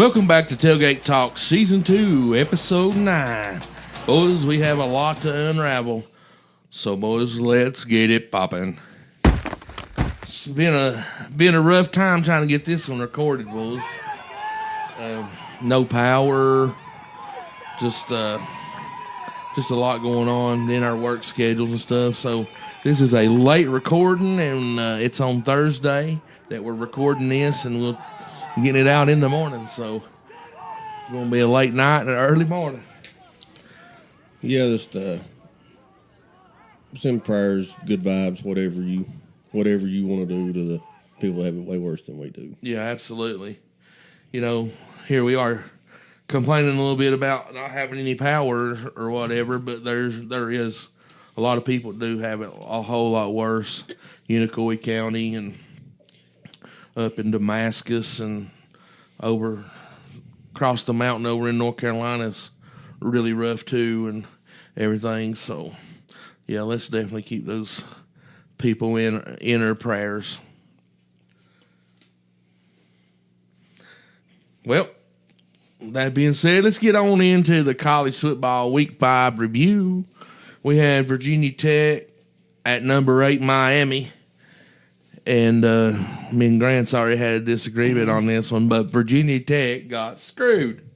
Welcome back to Tailgate Talk, Season 2, Episode 9. Boys, we have a lot to unravel. So, boys, let's get it popping. It's been a rough time trying to get this one recorded, boys. No power, just a lot going on in our work schedules and stuff. So, this is a late recording, and it's on Thursday that we're recording this, and we'll get it out in the morning. So, it's going to be a late night and an early morning. Yeah, just send prayers, good vibes, whatever you want to do to the people that have it way worse than we do. Yeah, absolutely. You know, here we are complaining a little bit about not having any power or whatever, but there is a lot of people do have it a whole lot worse. Unicoi County and up in Damascus and over across the mountain over in North Carolina is really rough too and everything. So, yeah, let's definitely keep those people in our prayers. Well, that being said, let's get on into the college football Week 5 review. We had Virginia Tech at number 8 Miami. And me and Grant's already had a disagreement on this one, but Virginia Tech got screwed.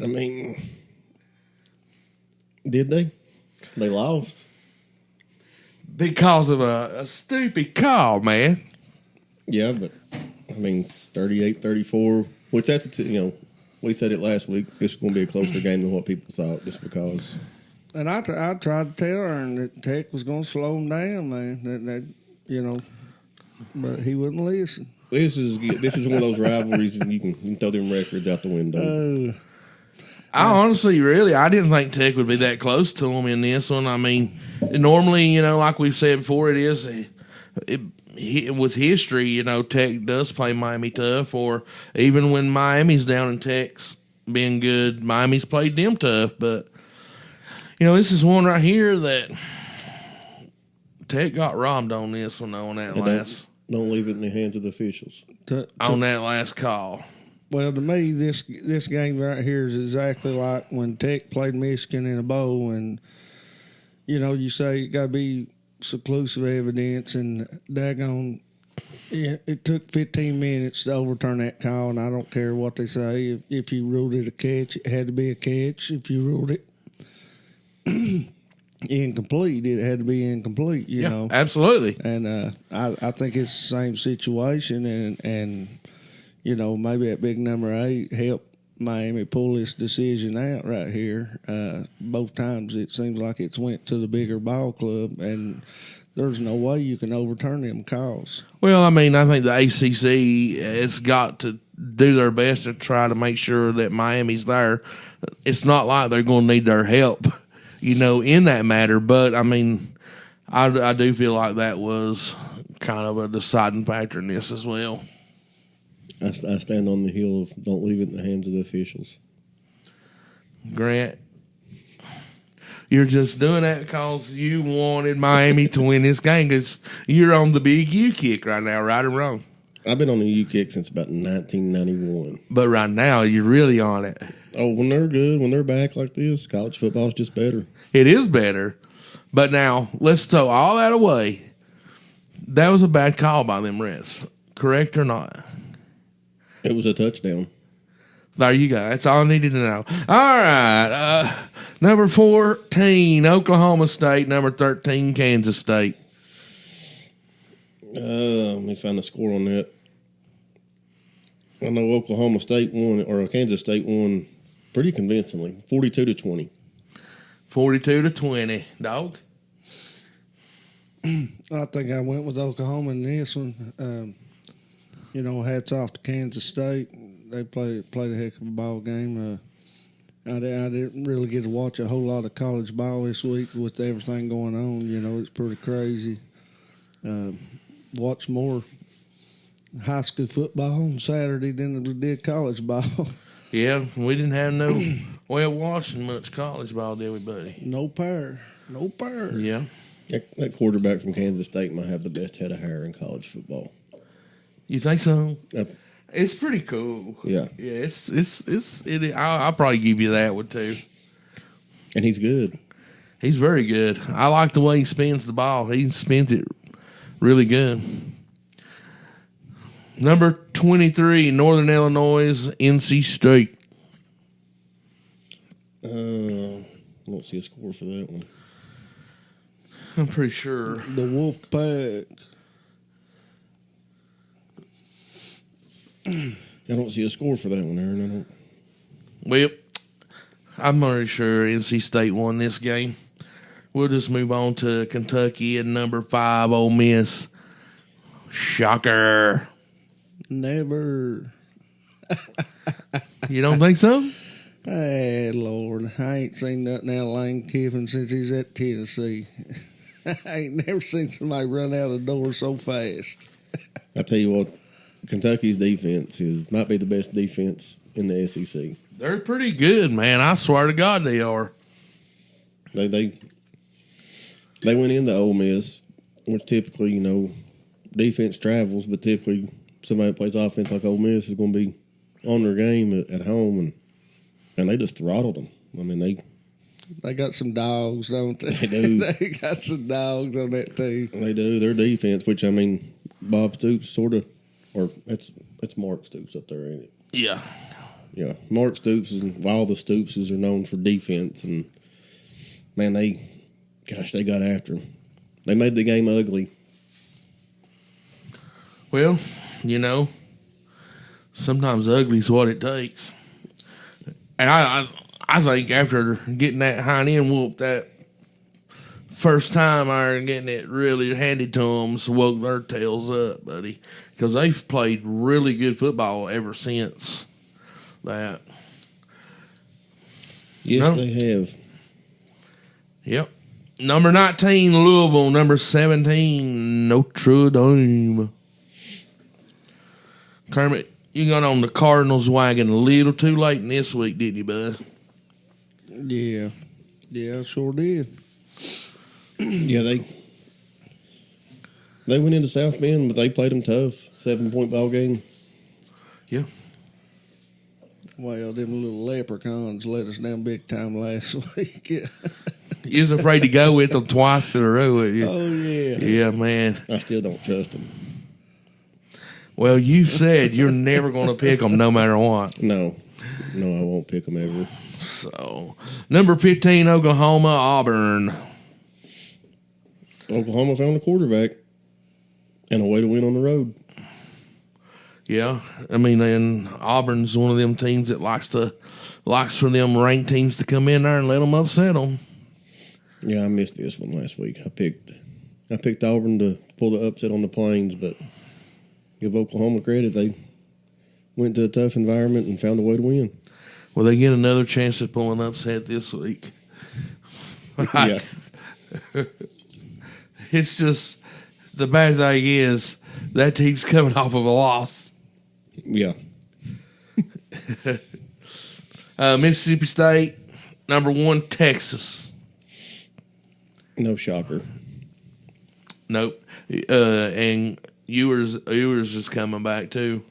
I mean, did they? They lost. Because of a stupid call, man. Yeah, but, I mean, 38-34, which that's, we said it last week. This is going to be a closer game than what people thought just because. And I tried to tell her that Tech was going to slow them down, man. That but he wouldn't listen. This is one of those rivalries and you can throw them records out the window. I honestly, I didn't think Tech would be that close to them in this one. I mean, normally, like we've said before, it was history. Tech does play Miami tough, or even when Miami's down and Tech's being good, Miami's played them tough. But, this is one right here that Tech got robbed on this one, on that last. Don't leave it in the hands of the officials. On that last call. Well, to me, this game right here is exactly like when Tech played Michigan in a bowl, and you say it got to be conclusive evidence, and daggone, it took 15 minutes to overturn that call, and I don't care what they say. If you ruled it a catch, it had to be a catch. If you ruled it incomplete, it had to be incomplete. You know, absolutely. And I think it's the same situation, and maybe that big number 8 helped Miami pull this decision out right here. Both times it seems like it's went to the bigger ball club, and there's no way you can overturn them calls. Well, I mean, I think the ACC has got to do their best to try to make sure that Miami's there. It's not like they're going to need their help, in that matter. But, I mean, I do feel like that was kind of a deciding factor in this as well. I stand on the hill of don't leave it in the hands of the officials. Grant, you're just doing that because you wanted Miami to win this game because you're on the big U kick right now, right or wrong? I've been on the U kick since about 1991. But right now, you're really on it. Oh, when they're good, when they're back like this, college football's just better. It is better. But now, let's throw all that away. That was a bad call by them refs. Correct or not? It was a touchdown. There you go. That's all I needed to know. All right. Number 14, Oklahoma State. Number 13, Kansas State. Let me find the score on that. I know Oklahoma State won, or Kansas State won pretty convincingly, 42-20. 42-20. Dog? I think I went with Oklahoma in this one. Hats off to Kansas State. They played a heck of a ball game. I didn't really get to watch a whole lot of college ball this week with everything going on. It's pretty crazy. Watched more high school football on Saturday than we did college ball. Yeah, we didn't have no way of watching much college ball, did we, buddy? No power. Yeah. That quarterback from Kansas State might have the best head of hair in college football. You think so? It's pretty cool. Yeah. Yeah, I'll probably give you that one too. And he's good. He's very good. I like the way he spins the ball. He spins it really good. Number 23, Northern Illinois, NC State. I don't see a score for that one. I'm pretty sure. The Wolf Pack. I don't see a score for that one, Aaron. I don't. Well, I'm pretty sure NC State won this game. We'll just move on to Kentucky and number 5, Ole Miss. Shocker. Never. You don't think so? Hey, Lord. I ain't seen nothing out of Lane Kiffin since he's at Tennessee. I ain't never seen somebody run out the door so fast. I tell you what, Kentucky's defense might be the best defense in the SEC. They're pretty good, man. I swear to God they are. They went into Ole Miss, which typically, defense travels, but typically somebody that plays offense like Ole Miss is going to be on their game at home, and they just throttled them. I mean, They got some dogs, don't they? They do. They got some dogs on that team. They do. Their defense, which, I mean, Bob Stoops sort of, or it's Mark Stoops up there, ain't it? Yeah. Yeah. Mark Stoops and all the Stoopses are known for defense, and, man, they got after him. They made the game ugly. Well, sometimes ugly's what it takes. And I think after getting that hind end whoop that first time and getting it really handed to them, woke their tails up, buddy. Because they've played really good football ever since that. Yes, they have. Yep. Number 19, Louisville. Number 17, Notre Dame. Kermit, you got on the Cardinals wagon a little too late in this week, didn't you, bud? Yeah. Yeah, I sure did. Yeah, they went into South Bend, but they played them tough. 7-point ball game. Yeah. Well, them little leprechauns let us down big time last week. You was afraid to go with them twice in a row, weren't you? Oh, yeah. Yeah, man. I still don't trust them. Well, you said you're never going to pick them no matter what. No, I won't pick them ever. So, number 15, Oklahoma, Auburn. Oklahoma found a quarterback and a way to win on the road. Yeah, I mean, and Auburn's one of them teams that likes for them ranked teams to come in there and let them upset them. Yeah, I missed this one last week. I picked Auburn to pull the upset on the Plains, but give Oklahoma credit. They went to a tough environment and found a way to win. Well, they get another chance at pulling upset this week. Yeah. It's just the bad thing is that team's coming off of a loss. Yeah. Mississippi State, number 1, Texas. No shocker. Nope. And Ewers is coming back too.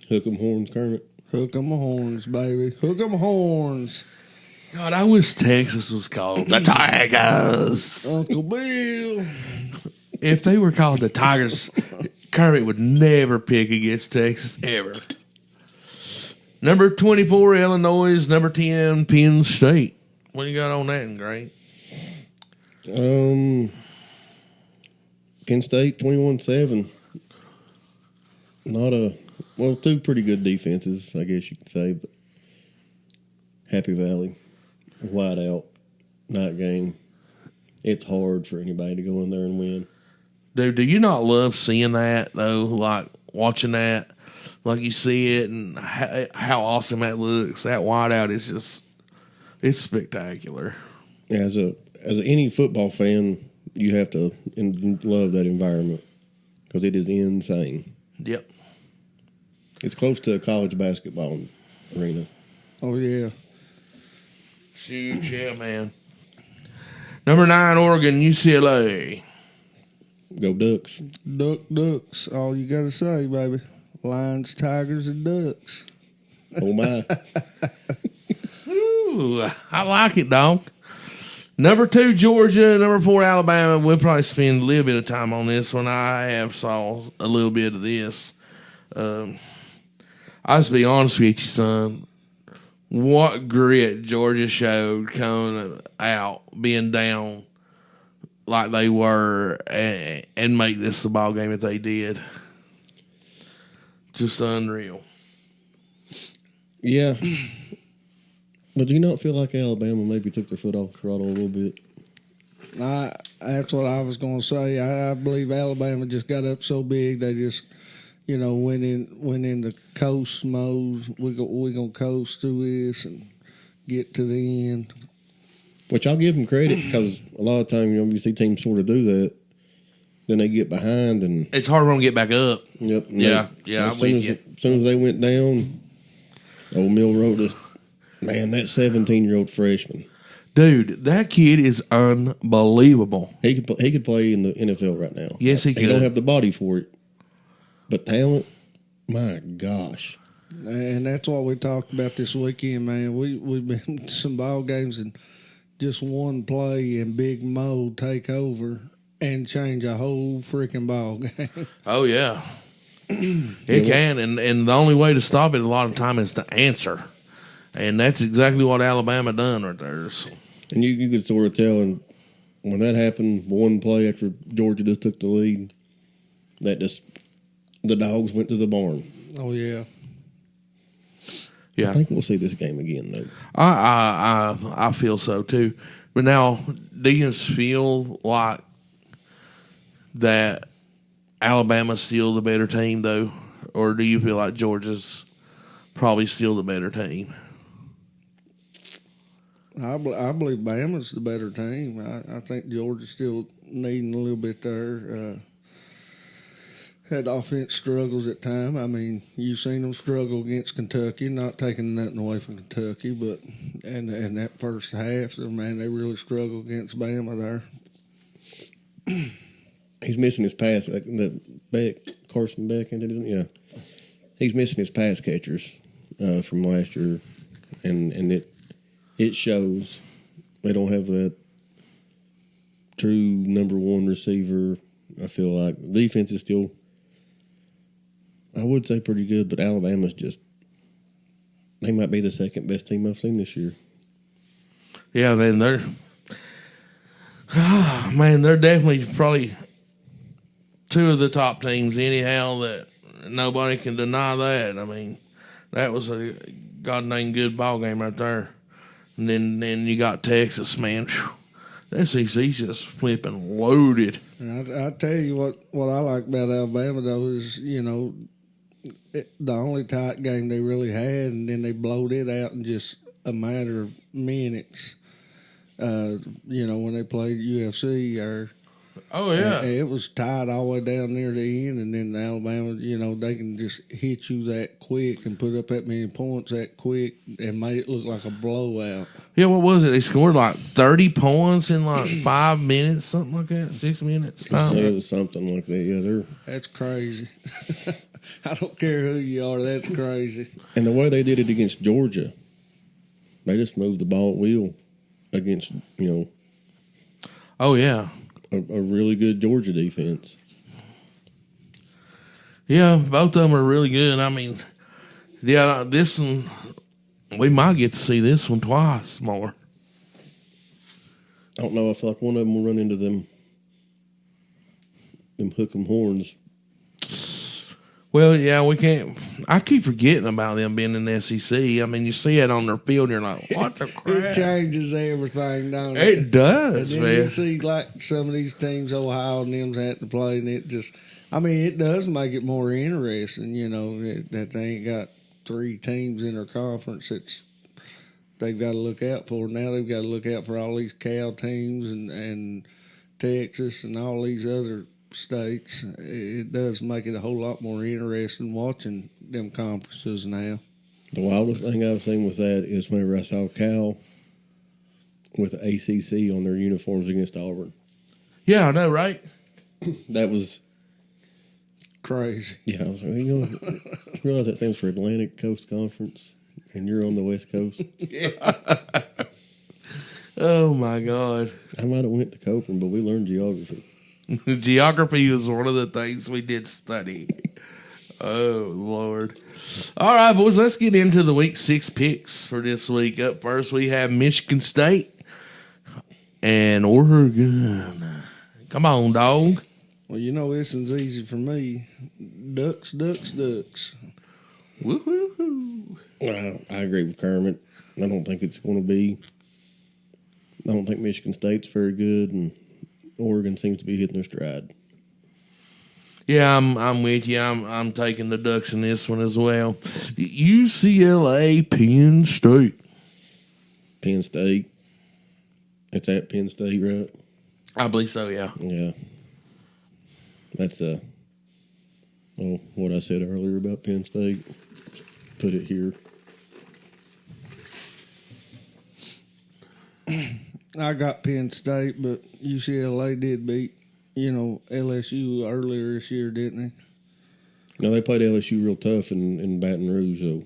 Hook 'em horns, Kermit. Hook 'em horns, baby. Hook 'em horns. God, I wish Texas was called the Tigers. Uncle Bill. If they were called the Tigers, Kermit would never pick against Texas, ever. Number 24, Illinois. Number 10, Penn State. What you got on that, Gray? Penn State 21-7. Two pretty good defenses, I guess you could say, but Happy Valley, wide out, night game. It's hard for anybody to go in there and win. Dude, do you not love seeing that, though? Like, watching that? Like, you see it and how awesome that looks. That wideout is just, it's spectacular. As any football fan, you have to love that environment because it is insane. Yep. It's close to a college basketball arena. Oh, yeah. Huge, yeah, man. Number 9, Oregon, UCLA. Go Ducks. Ducks. All you got to say, baby. Lions, Tigers, and Ducks. Oh my! Ooh, I like it, dog. Number 2, Georgia. Number 4, Alabama. We'll probably spend a little bit of time on this one. I have saw a little bit of this. I'll just be honest with you, son. What grit Georgia showed coming out, being down like they were, and make this the ball game that they did. Just unreal. Yeah, but do you not feel like Alabama maybe took their foot off the throttle a little bit? That's what I was going to say. I believe Alabama just got up so big they just, went in the coast mode. We're gonna coast through this and get to the end. Which I'll give them credit because a lot of times you see teams sort of do that. Then they get behind and It's hard for them to get back up. yep. And Yeah, they, I'm with you. as soon as they went down, old Mill wrote us. Man, that 17-year-old freshman, Dude, that kid is unbelievable. he could play in the NFL right now. Yes, he He could. don't have the body for it, but talent. My gosh. And that's what we talked about this weekend, man. We've been to some ball games and just one play and Big Mo take over and change a whole freaking ball game. Oh, yeah. It can, and the only way to stop it a lot of time is to answer. And that's exactly what Alabama done right there. So, And you could sort of tell, and when that happened, one play after Georgia just took the lead, the dogs went to the barn. Oh yeah. I yeah. think we'll see this game again, though. I feel so, too. But now, do you feel like that Alabama's still the better team, though? Or do you feel like Georgia's probably still the better team? I believe Bama's the better team. I think Georgia's still needing a little bit there. Had offense struggles at time. I mean, you've seen them struggle against Kentucky. Not taking nothing away from Kentucky, but and that first half, so man, they really struggled against Bama there. He's missing his pass. The Carson Beck, yeah. He's missing his pass catchers from last year, and it shows. They don't have that true number one receiver. I feel like the defense is still, I would say, pretty good, but Alabama's they might be the second best team I've seen this year. Yeah, man, they're definitely probably two of the top teams anyhow. That nobody can deny that. I mean, that was a god dang good ball game right there. And then you got Texas, man. Whew. The SEC's just flipping loaded. And I tell you what I like about Alabama though is the only tight game they really had, and then they blowed it out in just a matter of minutes. When they played UFC, Oh yeah, it was tied all the way down near the end, and then Alabama, they can just hit you that quick and put up that many points that quick and made it look like a blowout. yeah. What was it? They scored like 30 points in like 5 minutes, something like that, 6 minutes. So it was something like that. Yeah, That's crazy. I don't care who you are, that's crazy. and the way they did it against Georgia, they just moved the ball at will against Oh yeah. a really good Georgia defense. Yeah, both of them are really good. I mean, yeah, this one, we might get to see this one twice more. I don't know. I feel like one of them will run into them hook 'em horns. Well, yeah, we can't. I keep forgetting about them being in the SEC. I mean, you see it on their field, and you're like, what the It crap? changes everything, don't it? It does, And then you man. see like some of these teams, Ohio and them's had to play, and it does make it more interesting, that they ain't got 3 teams in their conference they've got to look out for. Now they've got to look out for all these Cal teams and Texas and all these other states. It does make it a whole lot more interesting watching them conferences now. The wildest thing I've seen with that is whenever I saw Cal with the ACC on their uniforms against Auburn. Yeah, I know, right? That was crazy. Yeah, I was like, you realize that stands for Atlantic Coast Conference, and you're on the West Coast. Oh my God. I might have went to Copeland, but we learned geography. Geography was one of the things we did study. Oh, Lord. All right, boys, let's get into the week 6 picks for this week. Up first, we have Michigan State and Oregon. Come on, dog. Well, you know, this one's easy for me. Ducks, ducks, ducks. Woo-hoo-hoo. I agree with Kermit. I don't think it's going to be. I don't think Michigan State's very good, and Oregon seems to be hitting their stride. Yeah, I'm with you. I'm taking the Ducks in this one as well. UCLA, Penn State. Penn State. It's at Penn State, right? I believe so, yeah. Yeah. That's what I said earlier about Penn State. Put it here. I got Penn State, but UCLA did beat, LSU earlier this year, didn't they? No, they played LSU real tough in Baton Rouge, though.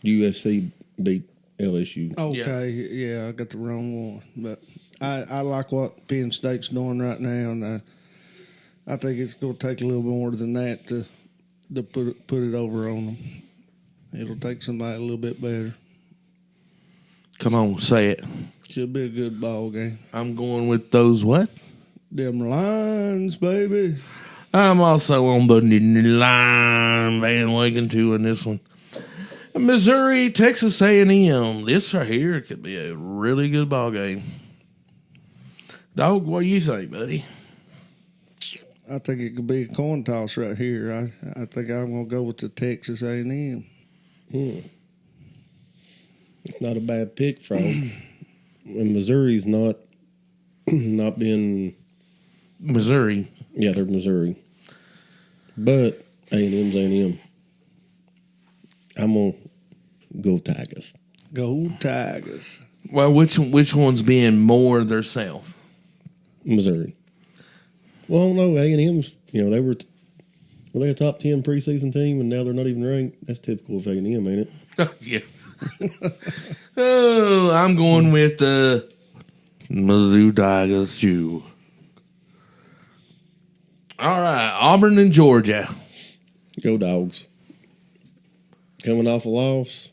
USC beat LSU. Okay, yeah, I got the wrong one. But I like what Penn State's doing right now, and I think it's going to take a little more than that to put it over on them. It'll take somebody a little bit better. Come on, say it. Should be a good ball game. I'm going with those what? Them Lions, baby. I'm also on the line bandwagon too in this one. Missouri, Texas A&M. This right here could be a really good ball game. Dog, what do you think, buddy? I think it could be a coin toss right here. I think I'm going to go with the Texas A&M. It's not a bad pick, Frog. And Missouri's not been. Missouri. Yeah, they're Missouri. But A&M's A&M. I'm going to go Tigers. Go Tigers. Well, which one's being more theirself? Missouri. Well, no, A&M's, they were they a top 10 preseason team, and now they're not even ranked? That's typical of A&M, ain't it? Yes. Oh, I'm going with the Mizzou Tigers too. All right, Auburn and Georgia. Go Dogs. Coming off a loss.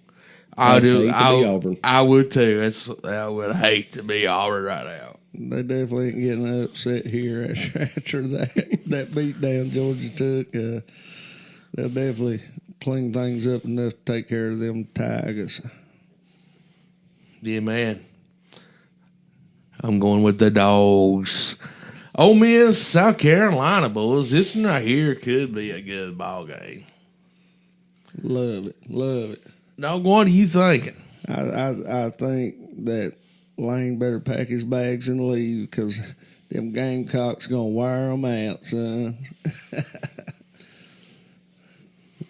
I do. hate to be Auburn. I would too. I would hate to be Auburn right now. They definitely ain't getting upset here after that beat down Georgia took. They'll definitely clean things up enough to take care of them Tigers. Yeah, man. I'm going with the Dogs. Ole Miss, South Carolina, boys. This one right here could be a good ball game. Love it. Dog, what are you thinking? I think that Lane better pack his bags and leave because them Gamecocks gonna wire them out, son.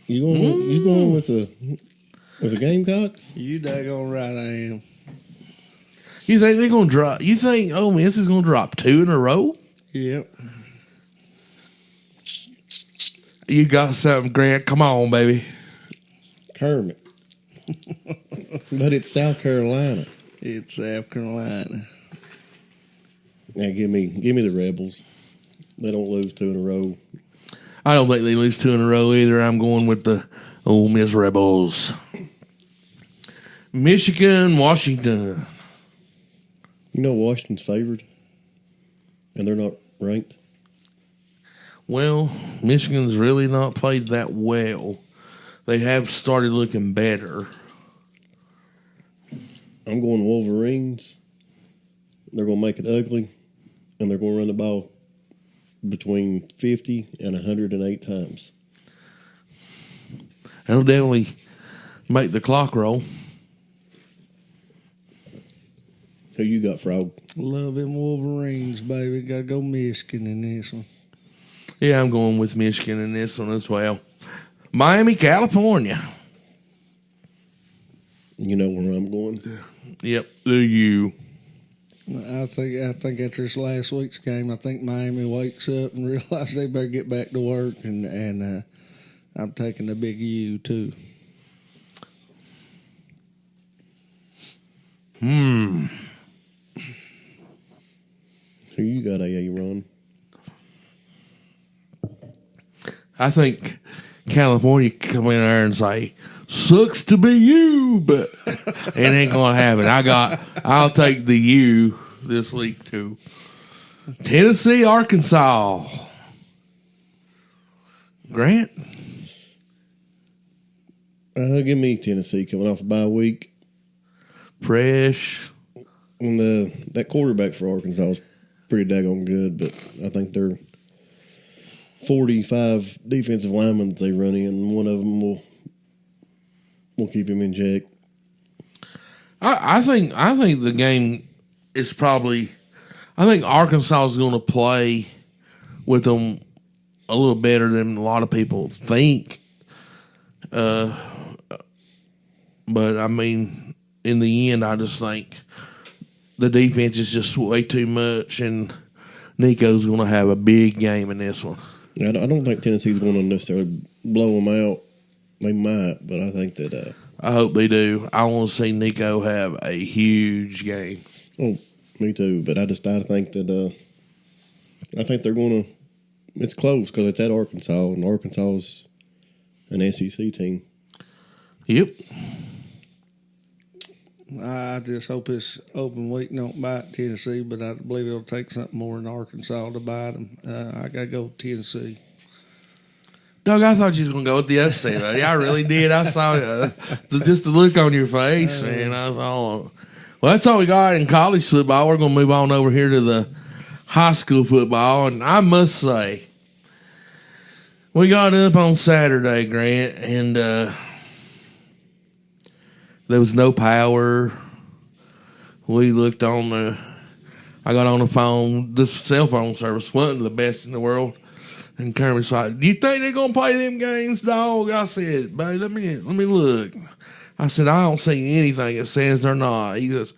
You going with the Gamecocks? You daggone right I am. You think they're gonna drop? You think Ole Miss is gonna drop 2 in a row? Yep. You got something, Grant? Come on, baby. Kermit. But it's South Carolina. It's South Carolina. Now give me the Rebels. They don't lose 2 in a row. I don't think they lose 2 in a row either. I'm going with the Ole Miss Rebels. Michigan, Washington. You know Washington's favored, and they're not ranked. Well, Michigan's really not played that well. They have started looking better. I'm going Wolverines. They're going to make it ugly, and they're going to run the ball between 50 and 108 times. That'll definitely make the clock roll. Who you got, Frog? Love them Wolverines, baby. Gotta go Michigan in this one. Yeah, I'm going with Michigan in this one as well. Miami, California. You know where I'm going. Yep, the U. I think after this last week's game, I think Miami wakes up and realizes they better get back to work, and I'm taking the big U too. Who you got, AA Ron? I think California come in there and say, "Sucks to be you," but it ain't gonna happen. I'll take the U this week too. Tennessee, Arkansas. Grant, Give me Tennessee coming off a bye week. fresh. And that quarterback for Arkansas is pretty daggone good, but I think they're 45 defensive linemen that they run in, and one of them will keep him in check. I think the game is probably. I think Arkansas is going to play with them a little better than a lot of people think. But I mean, in the end, I just think the defense is just way too much, and Nico's going to have a big game in this one. I don't think Tennessee's going to necessarily blow them out. They might, but I think that. I hope they do. I want to see Nico have a huge game. Oh, me too. But I think that. I think they're going to. It's close because it's at Arkansas, and Arkansas's an SEC team. Yep. I just hope this open week don't bite Tennessee, but I believe it'll take something more than Arkansas to bite them. I got to go Tennessee. Doug, I thought you was going to go with the upset, buddy. I really did. I saw just the look on your face, man. I thought, well, that's all we got in college football. We're going to move on over here to the high school football, and I must say, we got up on Saturday, Grant, and there was no power. We looked on I got on the phone. This cell phone service wasn't the best in the world. And Kermit's like, "Do you think they're gonna play them games, dog?" I said, "Babe, let me look." I said, "I don't see anything that says they're not." He goes,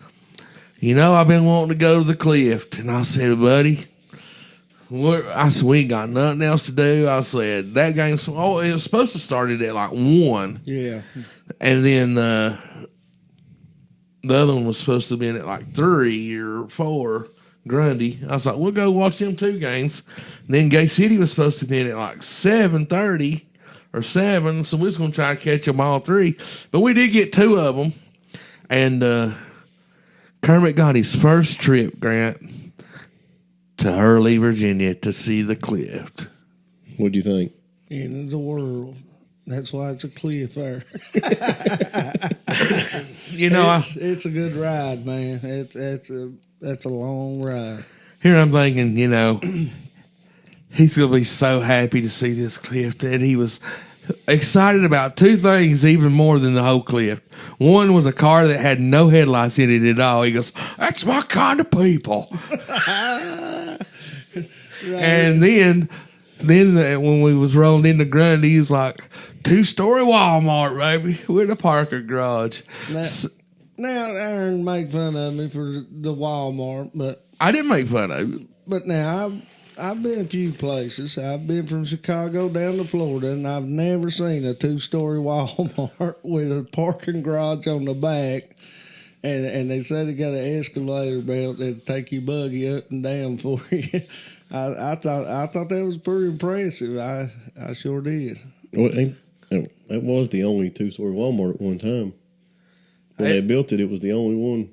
"I've been wanting to go to the Clift." And I said, "Buddy," I said, "we ain't got nothing else to do." I said, "That game's it was supposed to start at like 1. Yeah. And then the other one was supposed to be in at like 3 or 4, Grundy. I was like, we'll go watch them 2 games. And then Gate City was supposed to be in at like 7:30 or 7, so we was going to try to catch them all 3. But we did get 2 of them. And Kermit got his first trip, Grant, to Hurley, Virginia to see the Clift. What do you think? End of the world. That's why it's a cliff there. It's a good ride, man. That's a long ride. Here I'm thinking, he's going to be so happy to see this Cliff that he was excited about 2 things even more than the whole Cliff. One was a car that had no headlights in it at all. He goes, "That's my kind of people." Right. And then when we was rolling into Grundy, he was like, 2-story Walmart, baby, with a parking garage. Now Aaron made fun of me for the Walmart, but I didn't make fun of you. But now I've been a few places. I've been from Chicago down to Florida, and I've never seen a 2-story Walmart with a parking garage on the back. And they said they got an escalator belt that'd take your buggy up and down for you. I thought that was pretty impressive. I sure did. Well, that was the only 2-story Walmart at one time. When they built it, it was the only one.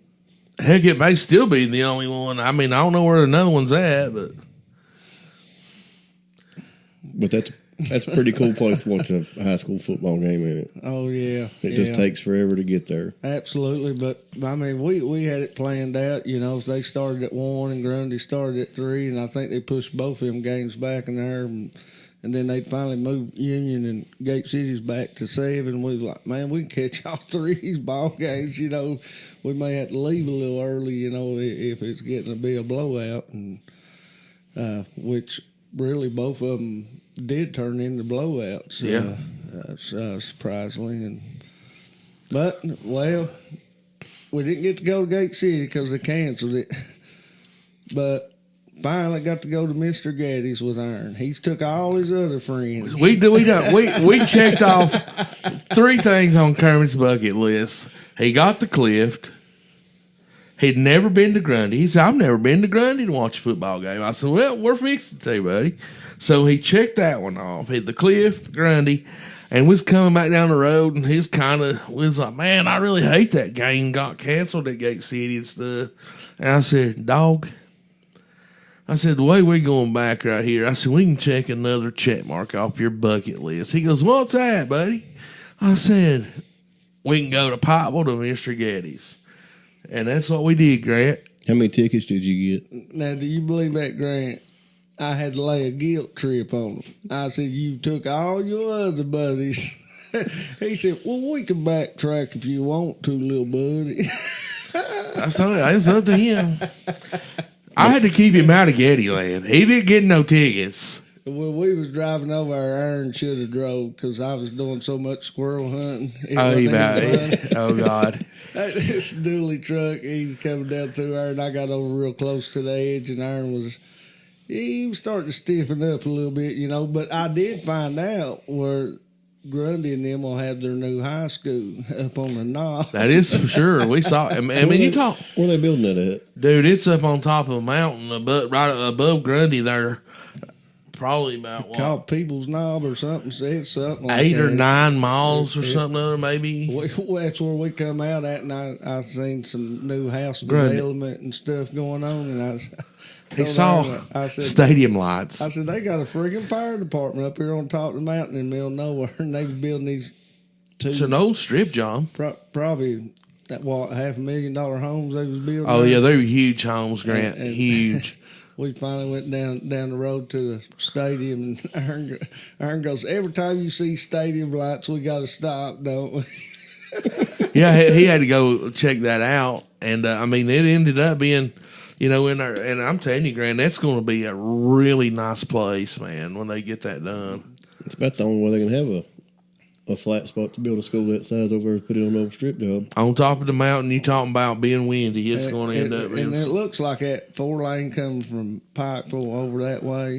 Heck, it may still be the only one. I mean, I don't know where another one's at, but that's a pretty cool place to watch a high school football game, ain't it? Oh yeah, it just takes forever to get there. Absolutely, but I mean, we had it planned out. They started at 1 and Grundy started at 3, and I think they pushed both of them games back in there. And then they finally moved Union and Gate City's back to 7. We was like, man, we can catch all 3 of these ball games. We may have to leave a little early, if it's getting to be a blowout. And which really both of them did turn into blowouts. Yeah. Surprisingly. But we didn't get to go to Gate City because they canceled it. But finally got to go to Mr. Gaddy's with Aaron. He's took all his other friends. We checked off 3 things on Kermit's bucket list. He got the Clift. He'd never been to Grundy. He said, I've never been to Grundy to watch a football game. I said, well, we're fixing to, buddy. So he checked that one off. He had the Clift, Grundy, and we was coming back down the road, and we was like, man, I really hate that game got canceled at Gate City and stuff. And I said, dog, the way we're going back right here, I said, we can check another check mark off your bucket list. He goes, what's that, buddy? I said, we can go to Pikeville to Mr. Gaddy's. And that's what we did, Grant. How many tickets did you get? Now, do you believe that, Grant? I had to lay a guilt trip on him. I said, you took all your other buddies. He said, well, we can backtrack if you want to, little buddy. That's all right. It's up to him. I had to keep him out of Gaddyland. He didn't get no tickets. When we was driving over, Aaron should have drove because I was doing so much squirrel hunting. Oh, God. This dually truck, he was coming down through there, and I got over real close to the edge, and Aaron was starting to stiffen up a little bit, you know. But I did find out where Grundy and them will have their new high school up on the knob. That is for sure. We saw. I mean, you talk. Where they building that at? Dude, it's up on top of a mountain, right above Grundy there. Probably about what? Called People's Knob or something. Said something like 8 that. or 9 miles or something other, maybe. That's where we come out at, and I seen some new house Grundy. development and stuff going on, and He saw stadium lights. I said, they got a freaking fire department up here on top of the mountain in the middle of nowhere, and they was building these It's an old strip, John. probably that $500,000 homes they was building. Oh, yeah, they were huge homes, Grant. And huge. We finally went down the road to the stadium, and Aaron goes, every time you see stadium lights, we got to stop, don't we? Yeah, he had to go check that out. And, I mean, it ended up being, you know, in there. And I'm telling you, Grant, that's going to be a really nice place, man, when they get that done. It's about the only way they can have a flat spot to build a school that size over there, put it on an old strip job. On top of the mountain, you talking about being windy. It's going to end up being. And it looks like that 4-lane comes from Pikeville over that way.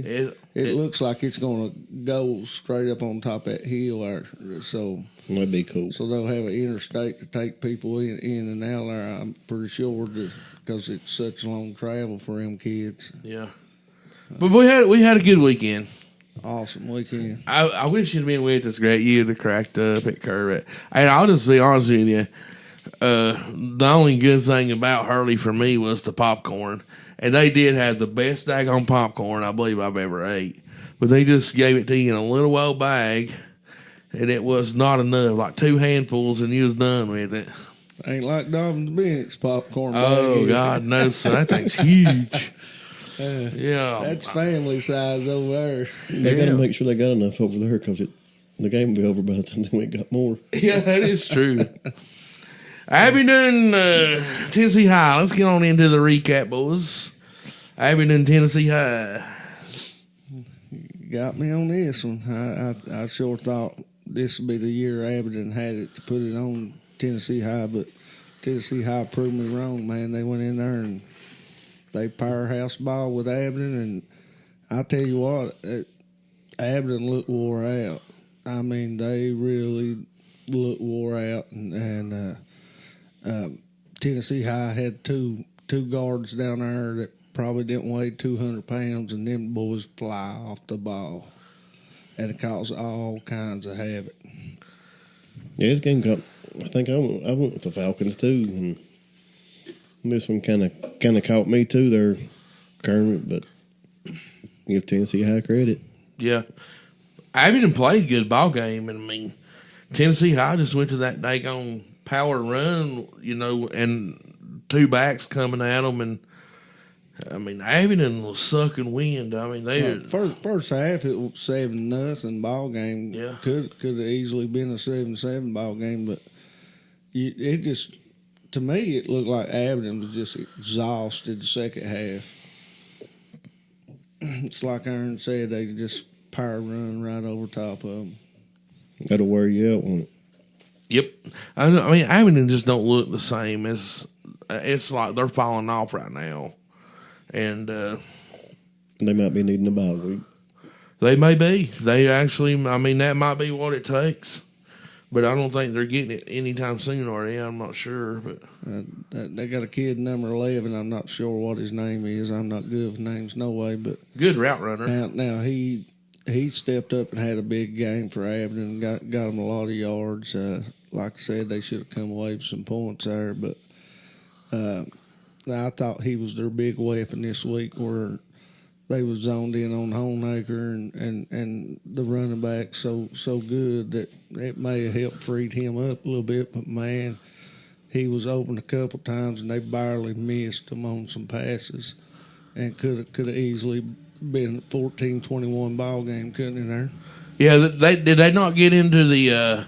It looks like it's going to go straight up on top of that hill there. So that'd be cool. So they'll have an interstate to take people in and out there, I'm pretty sure, because it's such long travel for them kids. Yeah. But we had a good weekend. Awesome weekend. I wish you'd been with us, Greg. You'd have cracked up at Kermit. And I'll just be honest with you. The only good thing about Hurley for me was the popcorn. And they did have the best daggone popcorn I believe I've ever ate. But they just gave it to you in a little old bag. And it was not enough. Like 2 handfuls and you was done with it. Ain't like Dobbins Bennett's popcorn bag. Oh, God, no, son. That thing's huge. Yeah. That's family size over there. They got to make sure they got enough over there because the game will be over by the time they got more. Yeah, that is true. Abingdon, Tennessee High. Let's get on into the recap, boys. Abingdon, Tennessee High. Got me on this one. I sure thought this would be the year Abingdon had it to put it on Tennessee High, but Tennessee High proved me wrong, man. They went in there and they powerhouse ball with Abingdon, and I tell you what, Abingdon looked wore out. I mean, they really looked wore out, and Tennessee High had two guards down there that probably didn't weigh 200 pounds, and them boys fly off the ball, and it caused all kinds of havoc. Yeah, this game got. I think I went with the Falcons too, and this one kind of caught me too there, Kermit, but give Tennessee High credit. Yeah. Abingdon played a good ball game, and I mean, Tennessee High just went to that daggone power run, you know, and 2 backs coming at them, and I mean, Abingdon was sucking wind. I mean, they first half it was 7-0 ball game. Yeah, could have easily been a 7-7 ball game, but it just, to me, it looked like Abingdon was just exhausted the second half. It's like Aaron said, they just power run right over top of them. That'll wear you out, won't it? Yep. I mean, Abingdon just don't look the same. It's like they're falling off right now. and They might be needing a bye week. they may be. They actually, I mean, that might be what it takes. But I don't think they're getting it anytime soon, are they? I'm not sure. But They got a kid number 11. I'm not sure what his name is. I'm not good with names, no way. But good route runner. now he stepped up and had a big game for Abington. Got him a lot of yards. Like I said, they should have come away with some points there. But I thought he was their big weapon this week, where they was zoned in on Honaker and the running back so good that it may have helped freed him up a little bit. But man, he was open a couple times and they barely missed him on some passes, and could have easily been a 14-21 ball game, couldn't it? There. Yeah, did they not get into the?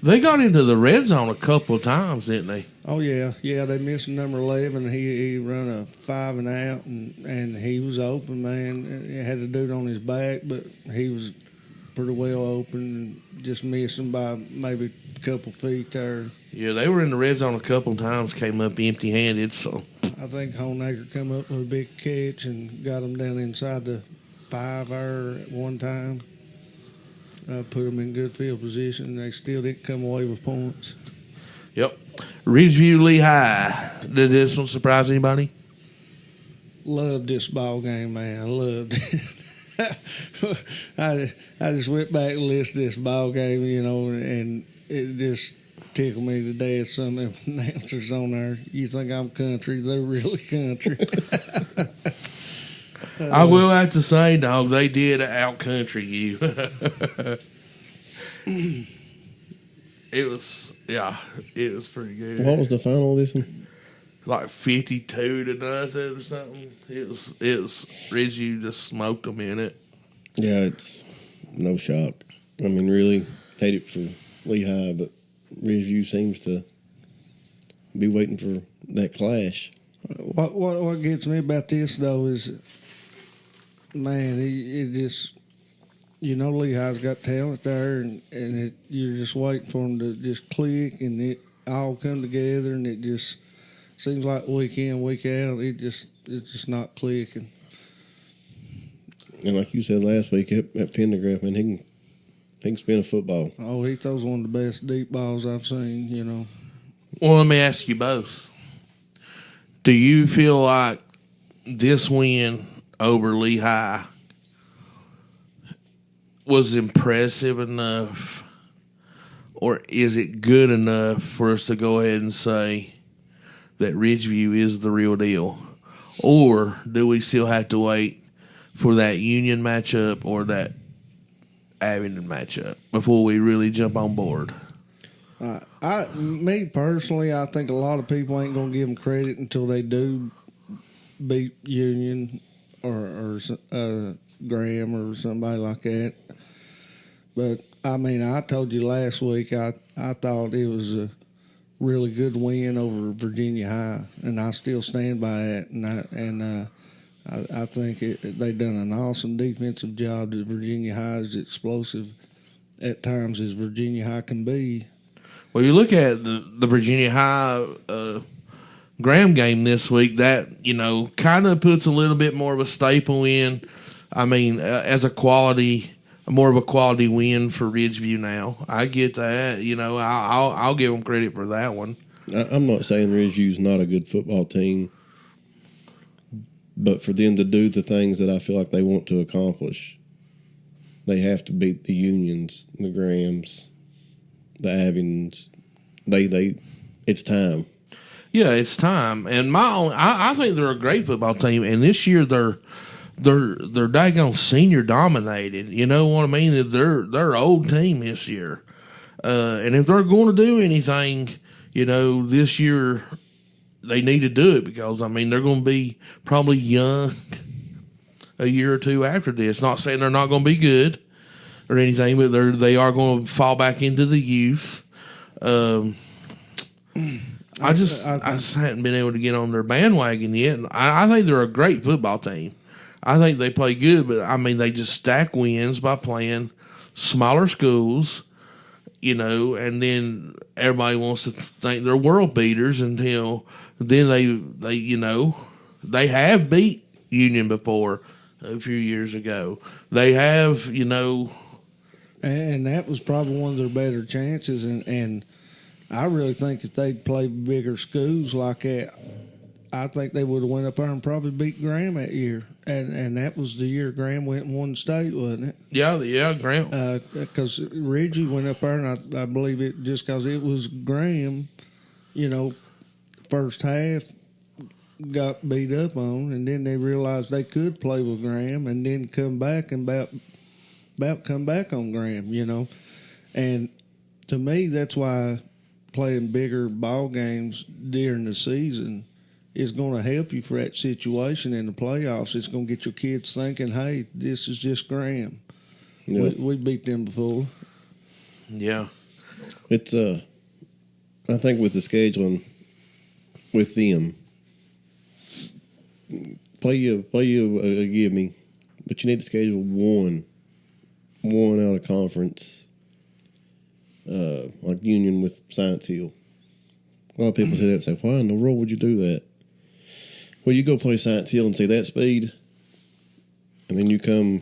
They got into the red zone a couple of times, didn't they? Oh yeah. They missed number 11. He run a 5 and out, and he was open, man. He had a dude on his back, but he was pretty well open, and just missed him by maybe a couple feet there. Yeah, they were in the red zone a couple of times, came up empty-handed. So I think Honaker come up with a big catch and got him down inside the 5 there at one time. Put them in good field position. They still didn't come away with points. yep. Ridgeview Lehigh. Did this one surprise anybody? Loved this ball game, man. I loved it. I just went back and listened to this ball game, and it just tickled me to death. Some of the announcers on there, you think I'm country, they're really country. I will have to say, dog, they did out-country you. It was pretty good. What was the final of this one? Like 52-0 or something. It was Ridgeview just smoked them in it. Yeah, it's no shock. I mean, really hate it for Lehigh, but Ridgeview seems to be waiting for that clash. What gets me about this though is, man, it just, Lehigh's got talent there, and you're just waiting for them to just click and it all come together, and it just seems like week in, week out, it's just not clicking. And like you said last week, at Pendergraft, man, he can spin a football. Oh, he throws one of the best deep balls I've seen, Well, let me ask you both. Do you feel like this win over Lehigh was impressive enough, or is it good enough for us to go ahead and say that Ridgeview is the real deal? Or do we still have to wait for that Union matchup or that Abington matchup before we really jump on board? Me personally, I think a lot of people ain't gonna give them credit until they do beat Union or Graham or somebody like that. But I mean, I told you last week I thought it was a really good win over Virginia High, and I still stand by it. And I think they done an awesome defensive job. That Virginia High is explosive at times as Virginia High can be. Well, you look at the Virginia High Graham game this week, that, kind of puts a little bit more of a staple in. I mean, as more of a quality win for Ridgeview now. I get that. I'll give them credit for that one. I'm not saying Ridgeview's not a good football team, but for them to do the things that I feel like they want to accomplish, they have to beat the Unions, the Grahams, the Abingtons. It's time. Yeah, it's time. And I think they're a great football team. And this year they're daggone senior dominated. You know what I mean? They're old team this year. And if they're going to do anything, this year they need to do it, because they're going to be probably young a year or two after this. Not saying they're not going to be good or anything, but they are going to fall back into the youth. I just hadn't been able to get on their bandwagon yet. I think they're a great football team. I think they play good, but they just stack wins by playing smaller schools, and then everybody wants to think they're world beaters until then they They have beat Union before a few years ago. They have, And that was probably one of their better chances. And I really think if they'd played bigger schools like that, I think they would have went up there and probably beat Graham that year. And that was the year Graham went and won state, wasn't it? Yeah, Graham. Because Reggie went up there, and I believe it just because it was Graham, first half got beat up on, and then they realized they could play with Graham, and then come back and about come back on Graham, And to me, that's why playing bigger ball games during the season is going to help you for that situation in the playoffs. It's going to get your kids thinking, hey, this is just Graham. Yeah. We beat them before. Yeah. It's, I think with the scheduling with them, play you a give me, but you need to schedule one out of conference, like Union with Science Hill. A lot of people say that and say, why in the world would you do that? Well, you go play Science Hill and see that speed, and then you come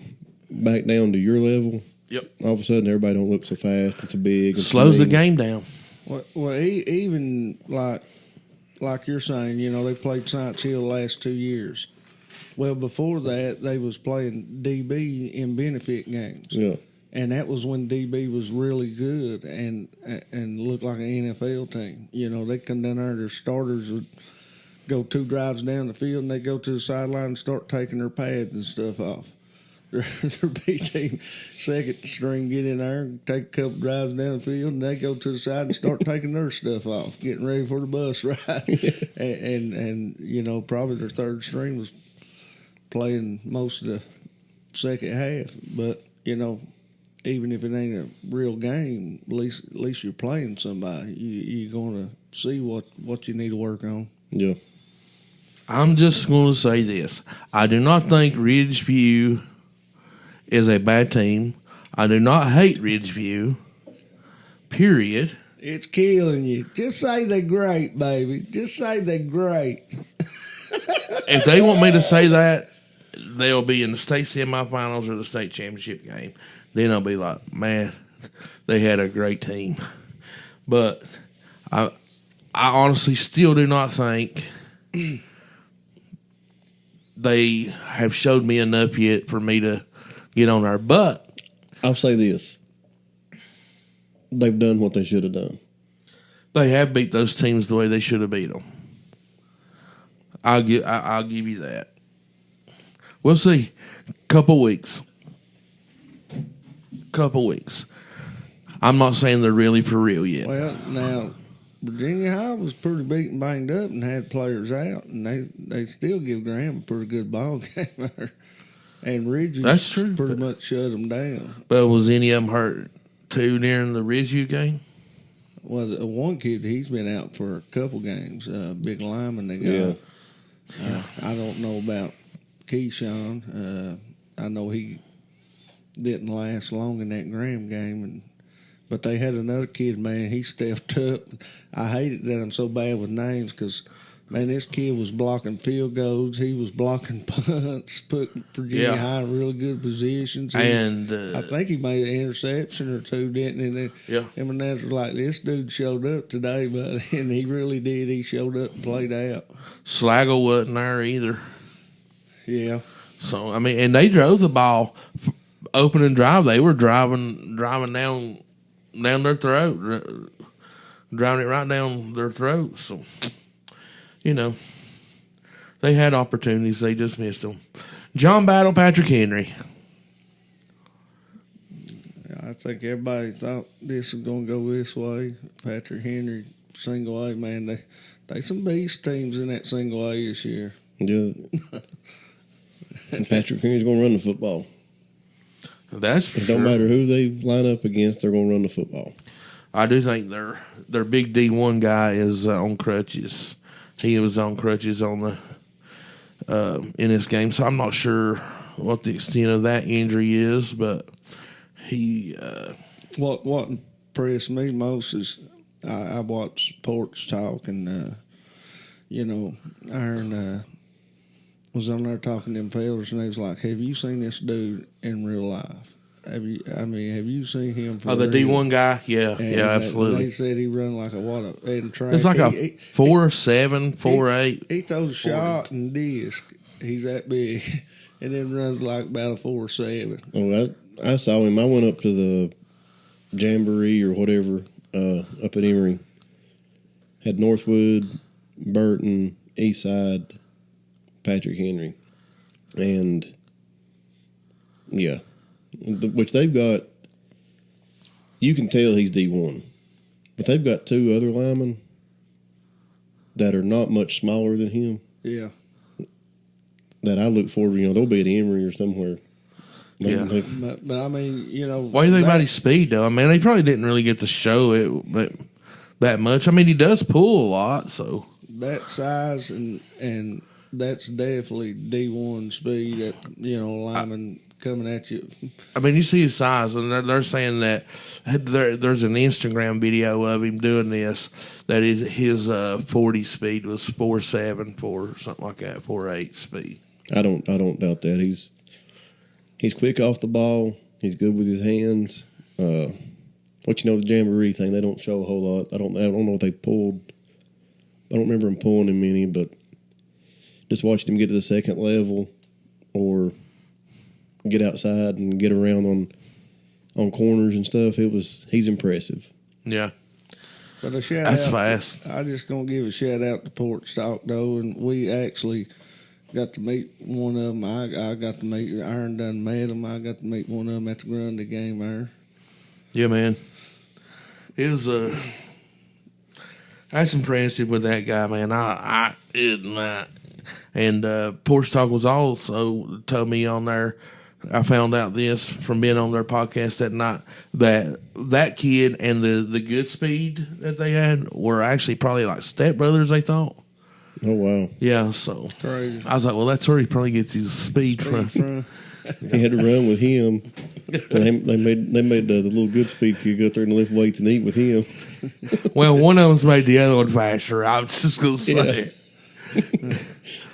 back down to your level. Yep. All of a sudden, everybody don't look so fast and so big. And slows the game down. Well, even like you're saying, they played Science Hill the last 2 years. Well, before that, they was playing DB in benefit games. Yeah. And that was when DB was really good and looked like an NFL team. They come down there, their starters would go 2 drives down the field, and they go to the sideline and start taking their pads and stuff off. Their B team second string get in there and take a couple drives down the field, and they go to the side and start taking their stuff off, getting ready for the bus ride. and probably their third string was playing most of the second half. But, even if it ain't a real game, at least you're playing somebody. You're going to see what you need to work on. Yeah. I'm just going to say this. I do not think Ridgeview is a bad team. I do not hate Ridgeview, period. It's killing you. Just say they're great, baby. Just say they're great. If they want me to say that, they'll be in the state semifinals or the state championship game. Then I'll be like, man, they had a great team. But I honestly still do not think they have showed me enough yet for me to get on there. But I'll say this. They've done what they should have done. They have beat those teams the way they should have beat them. I'll give you that. We'll see. Couple weeks. I'm not saying they're really for real yet. Well, now Virginia High was pretty beat and banged up and had players out, and they still give Graham a pretty good ball game there. And Ridgeview That's true, pretty much shut them down. But was any of them hurt too during the Ridgeview game? Well, the one kid, he's been out for a couple games. Big lineman they got. Yeah. I don't know about Keyshawn. I know he didn't last long in that Graham game, but they had another kid, man. He stepped up. I hated that I'm so bad with names because, man, this kid was blocking field goals. He was blocking punts, put Virginia High in really good positions. And I think he made an interception or two, didn't he? Yeah. Him and that was like, this dude showed up today, but and he really did. He showed up and played out. Slagle wasn't there either. Yeah. So, I mean, and they drove the ball opening drive. They were driving down their throat, driving it right down their throat. So, they had opportunities. They just missed them. John Battle, Patrick Henry. I think everybody thought this was going to go this way. Patrick Henry, single A, man, they some beast teams in that single A this year. Yeah. And Patrick Henry's going to run the football. That's for It don't matter who they line up against, they're going to run the football. I do think their big D1 guy is on crutches. He was on crutches on the in this game, so I'm not sure what the extent of that injury is, but he. What impressed me most is I watched Sports Talk and Aaron was on there talking to them fellas, and they was like, "Have you seen this dude in real life? Have you seen him?" For Oh, the real?" D1 guy? Yeah, And yeah, absolutely. They said he run like in track. It's like a He- 4.7, 4.8. He throws a shot and disc. He's that big, and then runs like about a 4.7. Oh, I saw him. I went up to the Jamboree or whatever up at Emory. Had Northwood, Burton, Eastside, Patrick Henry, and yeah, which they've got. You can tell he's D1, but they've got two other linemen that are not much smaller than him. Yeah. That I look forward to. They'll be at Emory or somewhere. Yeah. But I mean, What do you think about his speed, though? I mean, he probably didn't really get to show it that much. I mean, he does pull a lot, so. that size and that's definitely D1 speed. That lineman coming at you. I mean, you see his size, and they're saying that there's an Instagram video of him doing this. That his 40 speed was 4.7, 4 something like that, 4.8 speed. I don't doubt that. He's quick off the ball. He's good with his hands. The Jamboree thing, they don't show a whole lot. I don't know what they pulled. I don't remember him pulling him any, but just watching him get to the second level or get outside and get around on corners and stuff, he's impressive. Yeah. But a shout That's out, fast. I just gonna give a shout out to Port Stock though, and we actually got to meet one of them. I got to meet Aaron. Done met him. I got to meet one of them at the Grundy game there. Yeah, man. It was that's impressive with that guy, man. I did not. And Porch Talk was also told me on there. I found out this from being on their podcast that night that kid and the good speed that they had were actually probably like stepbrothers. They thought. Oh wow! Yeah, so Crazy. I was like, well, that's where he probably gets his speed from. He had to run with him. And they made the little good speed kid go up there and lift weights and eat with him. Well, one of them's made the other one faster. I was just gonna say.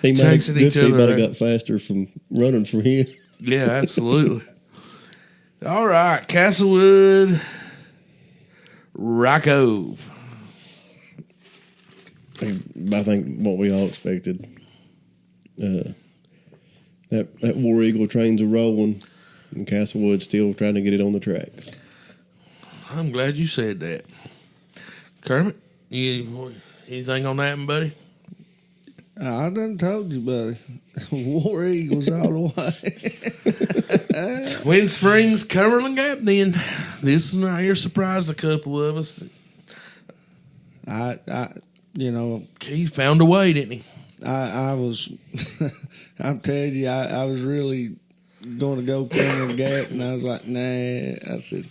He made Chasing good each speed other might have out. got faster from running from him. Yeah, absolutely. All right, Castlewood, Rock Cove. I think what we all expected. That War Eagle trains are rolling, and Castlewood's still trying to get it on the tracks. I'm glad you said that. Kermit, you anything on that one, buddy? I done told you, buddy. War Eagles all the way. Wind Springs, Cumberland Gap. Then this one right here surprised a couple of us. He found a way, didn't he? I was, I'm telling you, I was really going to go Cumberland Gap, and I was like, nah. I said,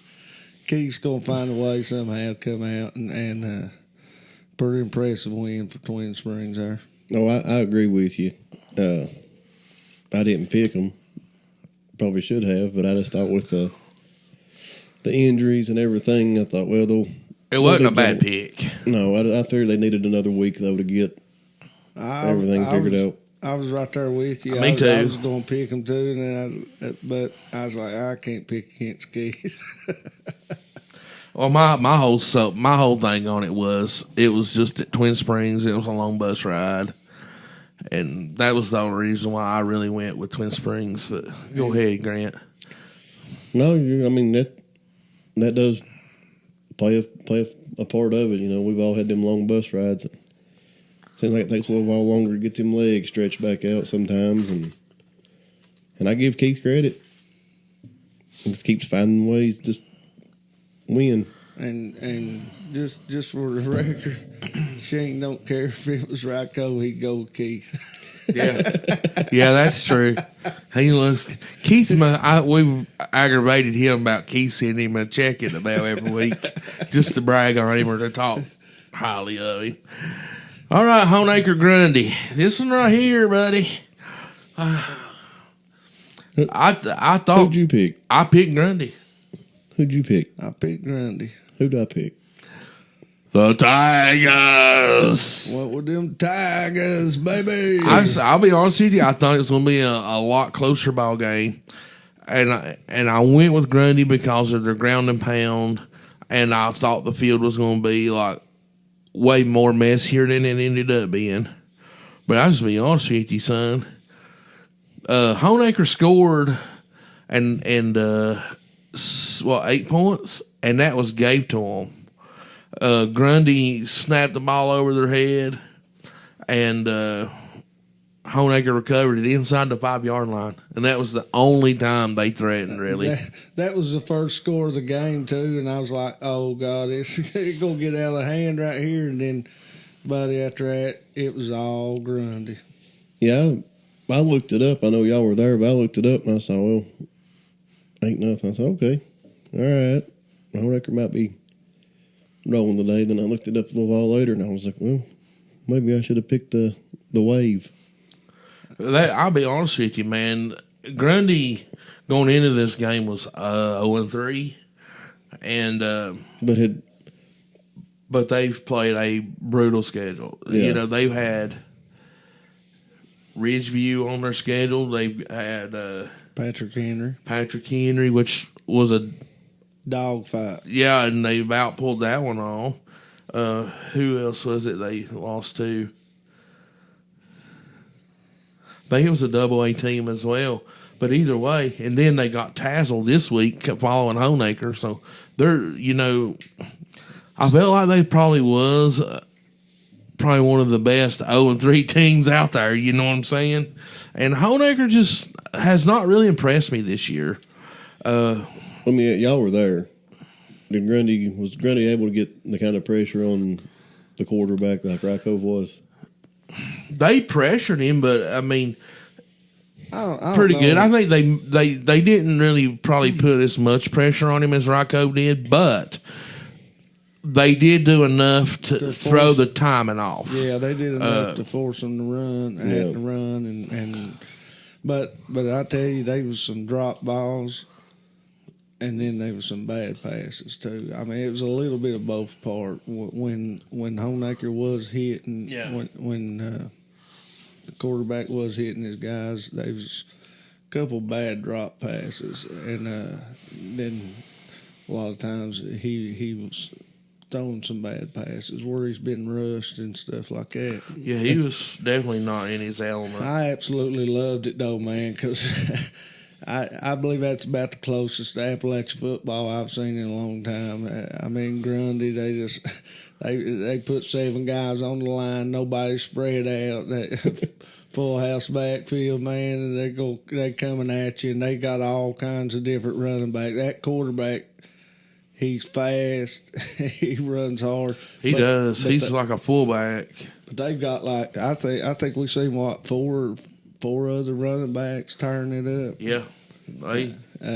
Keith's going to find a way somehow to come out, and pretty impressive win for Twin Springs there. No, I agree with you. I didn't pick them. Probably should have, but I just thought with the injuries and everything, I thought, well, it wasn't a bad pick. No, I figured they needed another week though to get everything figured out. I was right there with you. Me too. I was going to pick them too, but I was like, I can't pick against Keith. Well, my whole thing on it was just at Twin Springs. It was a long bus ride, and that was the only reason why I really went with Twin Springs. But go ahead, Grant. No, I mean that does play a part of it. We've all had them long bus rides. It seems like it takes a little while longer to get them legs stretched back out sometimes, and I give Keith credit. He keeps finding ways just win. And just for the record, Shane don't care if it was Ryko, he'd go with Keith. Yeah, that's true. He looks Keith. We aggravated him about Keith sending him a check in the mail every week just to brag on him or to talk highly of him. All right, Honeacre Grundy. This one right here, buddy. I thought. Who'd you pick? I picked Grundy. Who'd you pick? I picked Grundy. Who'd I pick? The Tigers. What with them Tigers, baby? I'll be honest with you. I thought it was going to be a lot closer ball game, and I went with Grundy because of their ground and pound, and I thought the field was going to be like way more messier than it ended up being. But I'll just be honest with you, son. Honaker scored and 8 points, and that was gave to them. Grundy snapped the ball over their head, and Honaker recovered it inside the 5-yard line, and that was the only time they threatened, really. That was the first score of the game, too, and I was like, oh, God, it's going to get out of hand right here. And then, buddy, after that, it was all Grundy. Yeah, I looked it up. I know y'all were there, but I looked it up, and I saw, well, ain't nothing. I said, okay, all right. Honaker might be rolling today. Then I looked it up a little while later, and I was like, well, maybe I should have picked the wave. I'll be honest with you, man. Grundy going into this game was 0-3, and but they've played a brutal schedule. Yeah. You know, they've had Ridgeview on their schedule. They've had Patrick Henry, which was a dog fight. Yeah, and they've outpulled that one off. Who else was it they lost to? I think it was a Double-A team as well. But either way, and then they got Tassel this week following Honaker. So they're, I felt like they probably was probably one of the best 0-3 teams out there. You know what I'm saying? And Honaker just has not really impressed me this year. Y'all were there. Was Grundy able to get the kind of pressure on the quarterback like Rykov was? They pressured him, but I mean, I don't pretty know. good. I think they didn't really probably put as much pressure on him as Rykov did, but they did do enough to throw the timing off. Yeah, they did enough to force him to run. Had to run, but I tell you, there was some drop balls. And then there was some bad passes too. I mean, it was a little bit of both part. When Honaker was hitting, when the quarterback was hitting his guys, there was a couple bad drop passes, and then a lot of times he was throwing some bad passes where he's been rushed and stuff like that. Yeah, he was definitely not in his element. I absolutely loved it though, man, because. I believe that's about the closest to Appalachian football I've seen in a long time. I mean, Grundy, they put 7 guys on the line, nobody spread out, full house backfield, man, and they're coming at you, and they got all kinds of different running backs. That quarterback, he's fast, he runs hard. He does. He's like a fullback. But they've got I think we've seen four other running backs turn it up. Yeah.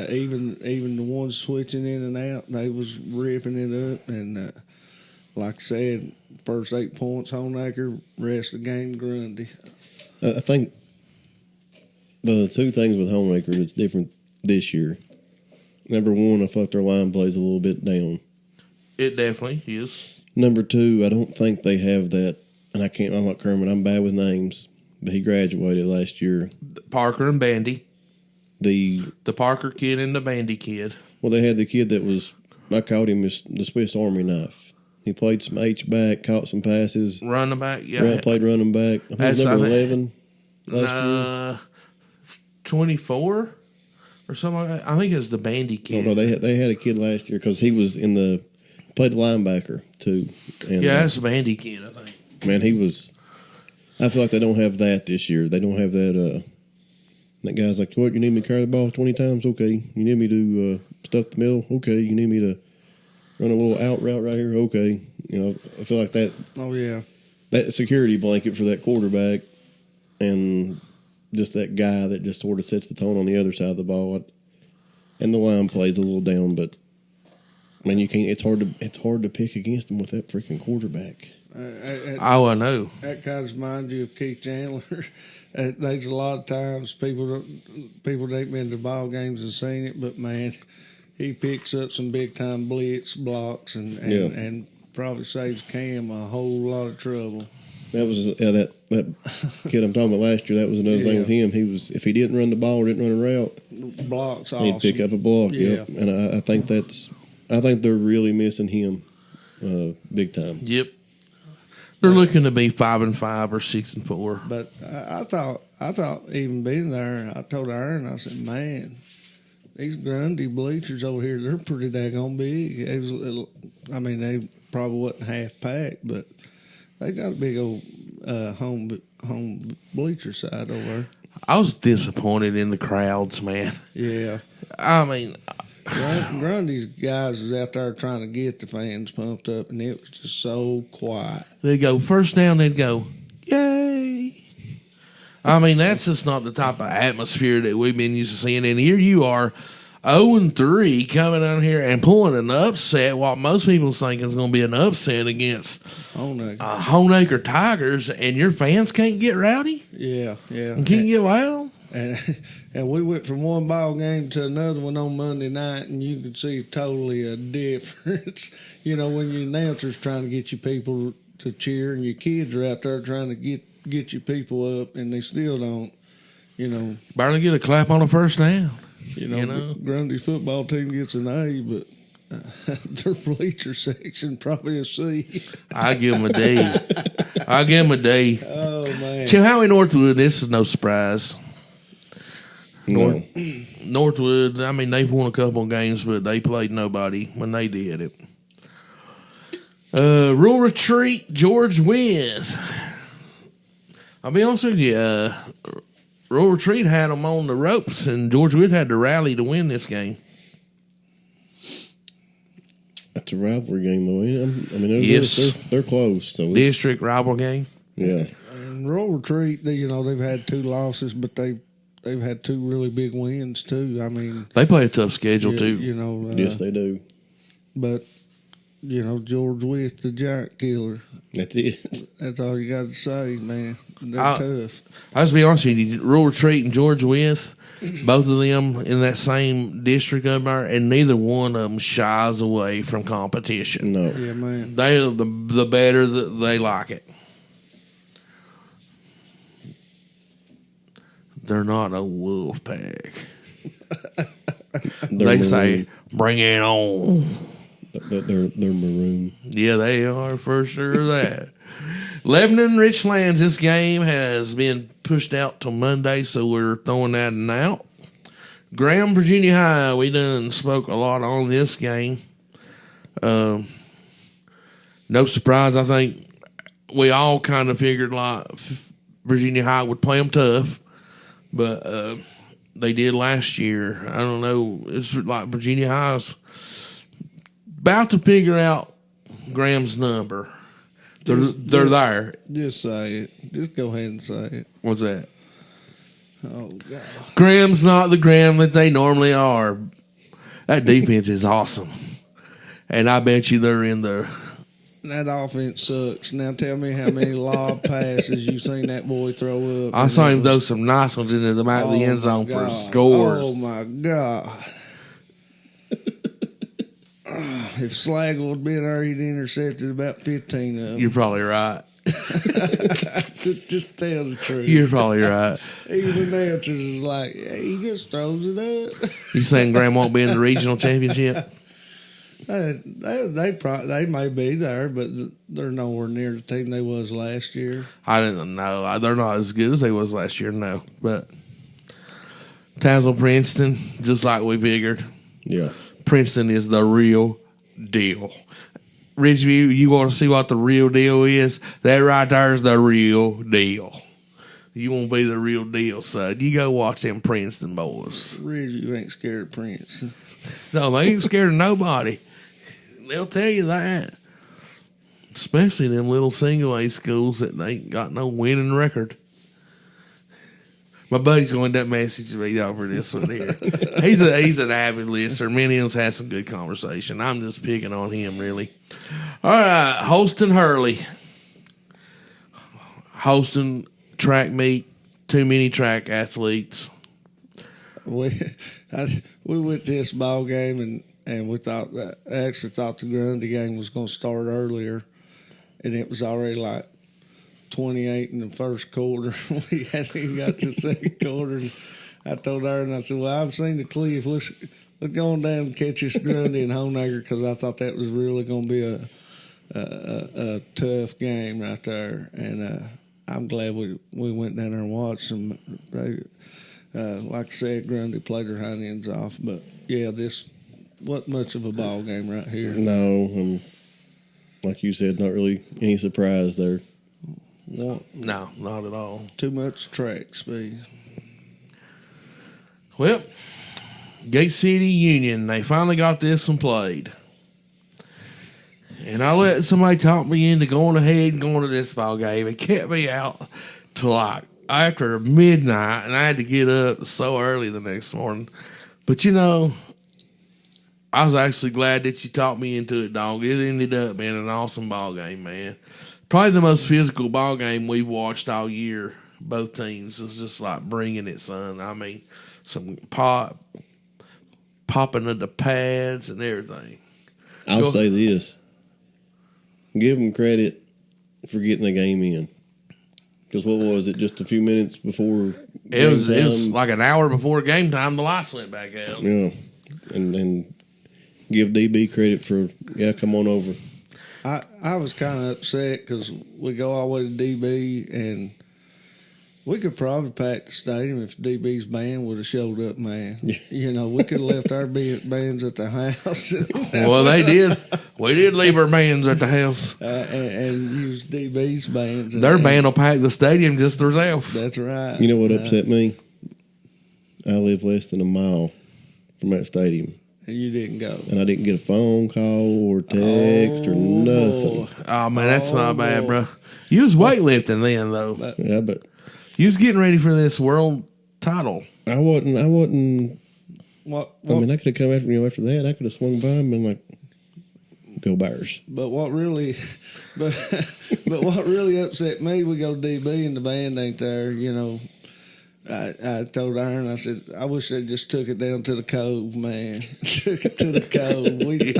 Even the ones switching in and out, they was ripping it up. And like I said, first 8 points, Honaker, rest of the game, Grundy. I think the two things with Honaker that's different this year. Number one, I thought their line plays a little bit down. It definitely is. Number two, I don't think they have that, and I'm not Kermit, I'm bad with names, but he graduated last year. Parker and Bandy. The Parker kid and the Bandy kid. Well, they had the kid that was, I called him the Swiss Army knife. He played some H-back, caught some passes. Running back, yeah. Played running back. I think it was number 11 last year. 24 or something like that. I think it was the Bandy kid. No, they had a kid last year because he was played linebacker too. And, that's the Bandy kid, I think. Man, I feel like they don't have that this year. They don't have that. That guy's like, what, you need me to carry the ball 20 times? Okay. You need me to stuff the middle? Okay. You need me to run a little out route right here? Okay. I feel like that. Oh, yeah. That security blanket for that quarterback and just that guy that just sort of sets the tone on the other side of the ball. And the line plays a little down, but, man, you can't. It's hard to pick against them with that freaking quarterback. I know. That kind of reminds you of Keith Chandler. There's a lot of times people that ain't been to ball games and seen it, but man, he picks up some big time blitz blocks and probably saves Cam a whole lot of trouble. That was that kid I'm talking about last year. That was another thing with him. He was, if he didn't run the ball or didn't run a route, Blocks awesome. he'd pick up a block. Yeah. Yep. And I think they're really missing him big time. Yep. They're looking to be 5-5 or 6-4. But I thought even being there, I told Aaron, I said, man, these Grundy bleachers over here, they're pretty daggone big. They probably wasn't half packed, but they got a big old home bleacher side over there. I was disappointed in the crowds, man. Yeah. I mean, Grundy's guys was out there trying to get the fans pumped up, and it was just so quiet. they'd go first down, they'd go, yay. I mean, that's just not the type of atmosphere that we've been used to seeing. And here you are, 0-3, coming down here and pulling an upset, what most people think is going to be an upset against Honaker Tigers, and your fans can't get rowdy? Yeah. And can't get loud? And we went from one ball game to another one on Monday night, and you could see totally a difference. When your announcer's trying to get you people to cheer, and your kids are out there trying to get your people up, and they still don't. Barely get a clap on a first down. Grundy's football team gets an A, but their bleacher section probably a C. I give them a D. I give them a D. Oh man! Howie Northwood, this is no surprise. No. Northwood, I mean, they've won a couple of games, but they played nobody when they did it. Rural Retreat, George Wythe. I'll be honest with you, Rural Retreat had them on the ropes, and George Wythe had to rally to win this game. That's a rivalry game, though, ain't it? I mean, Yes. they're close. So District rival game. Yeah. And Rural Retreat, they've had 2 losses, but they've had 2 really big wins too. I mean, They play a tough schedule, too. Yes, they do. But George Wythe, the giant killer. That's it. That's all you got to say, man. They're tough. I'll just be honest with you, Rural Retreat and George Wythe, both of them in that same district up there, and neither one of them shies away from competition. No. Yeah, man. They're the better that they like it. They're not a wolf pack. They say, bring it on. They're maroon. Yeah, they are for sure that. Lebanon Richlands, this game has been pushed out till Monday, so we're throwing that out. Graham, Virginia High, we done spoke a lot on this game. No surprise, I think we all kind of figured like Virginia High would play them tough, but they did last year. I don't know. It's like Virginia High's about to figure out Graham's number. They're there. Just say it. Just go ahead and say it. What's that? Oh, God. Graham's not the Graham that they normally are. That defense is awesome. And I bet you they're in the... That offense sucks. Now tell me how many lob passes you seen that boy throw up. I saw him throw some nice ones into the back of the end zone for scores. Oh, my God. If Slagle had been there, he'd intercepted about 15 of them. You're probably right. Just tell the truth. You're probably right. Even the announcers is like, yeah, he just throws it up. You saying Graham won't be in the regional championship? They may be there, but they're nowhere near the team they was last year. I didn't know. They're not as good as they was last year, no. But Tazewell Princeton, just like we figured. Yeah. Princeton is the real deal. Ridgeview, you want to see what the real deal is? That right there is the real deal. You want to be the real deal, son. You go watch them Princeton boys. Reggie, you ain't scared of Prince. No, they ain't scared of nobody. They'll tell you that. Especially them little single A schools that ain't got no winning record. My buddy's going to message me over this one here. He's an avid listener. Me and him's had some good conversation. I'm just picking on him, really. All right, Holston Hurley. Holston track meet, too many track athletes. We went to this ball game, and and we thought that I actually thought the Grundy game was going to start earlier, and it was already like 28 in the first quarter. We hadn't even got to the second quarter. And I told Aaron, I said, "Well, I've seen the Cliff. Let's go on down and catch this Grundy and Honaker," because I thought that was really going to be a tough game right there. And I'm glad we went down there and watched them. They, like I said, Grundy played their hind ends off. But, yeah, this wasn't much of a ball game right here. No, like you said, not really any surprise there. No, not at all. Too much track speed. Well, Gate City Union, they finally got this one played. And I let somebody talk me into going ahead and going to this ball game. It kept me out till like after midnight, and I had to get up so early the next morning. But, you know, I was actually glad that you talked me into it, dog. It ended up being an awesome ball game, man. Probably the most physical ball game we've watched all year. Both teams is just like bringing it, son. I mean, some popping of the pads and everything. I'll say this. Give them credit for getting the game in. Because what was it, just a few minutes before it was like an hour before game time, the lights went back out. Yeah. And give DB credit for, come on over. I was kind of upset because we go all the way to DB, and we could probably pack the stadium if DB's band would have showed up, man. You know, we could have left our bands at the house. Well, they did. We did leave our bands at the house. And use DB's bands. Their band will pack the stadium just themselves. That's right. You know what upset me? I live less than a mile from that stadium. And you didn't go. And I didn't get a phone call or text or nothing. Oh, man, that's not bad, bro. You was weightlifting then, though. But you was getting ready for this world title. I wasn't. What? I mean, I could have come after me after that. I could have swung by and been like, "Go Bears!" But what really upset me? We go DB and the band ain't there. You know, I told Aaron, I said, I wish they just took it down to the Cove, man. Took it to the Cove. We'd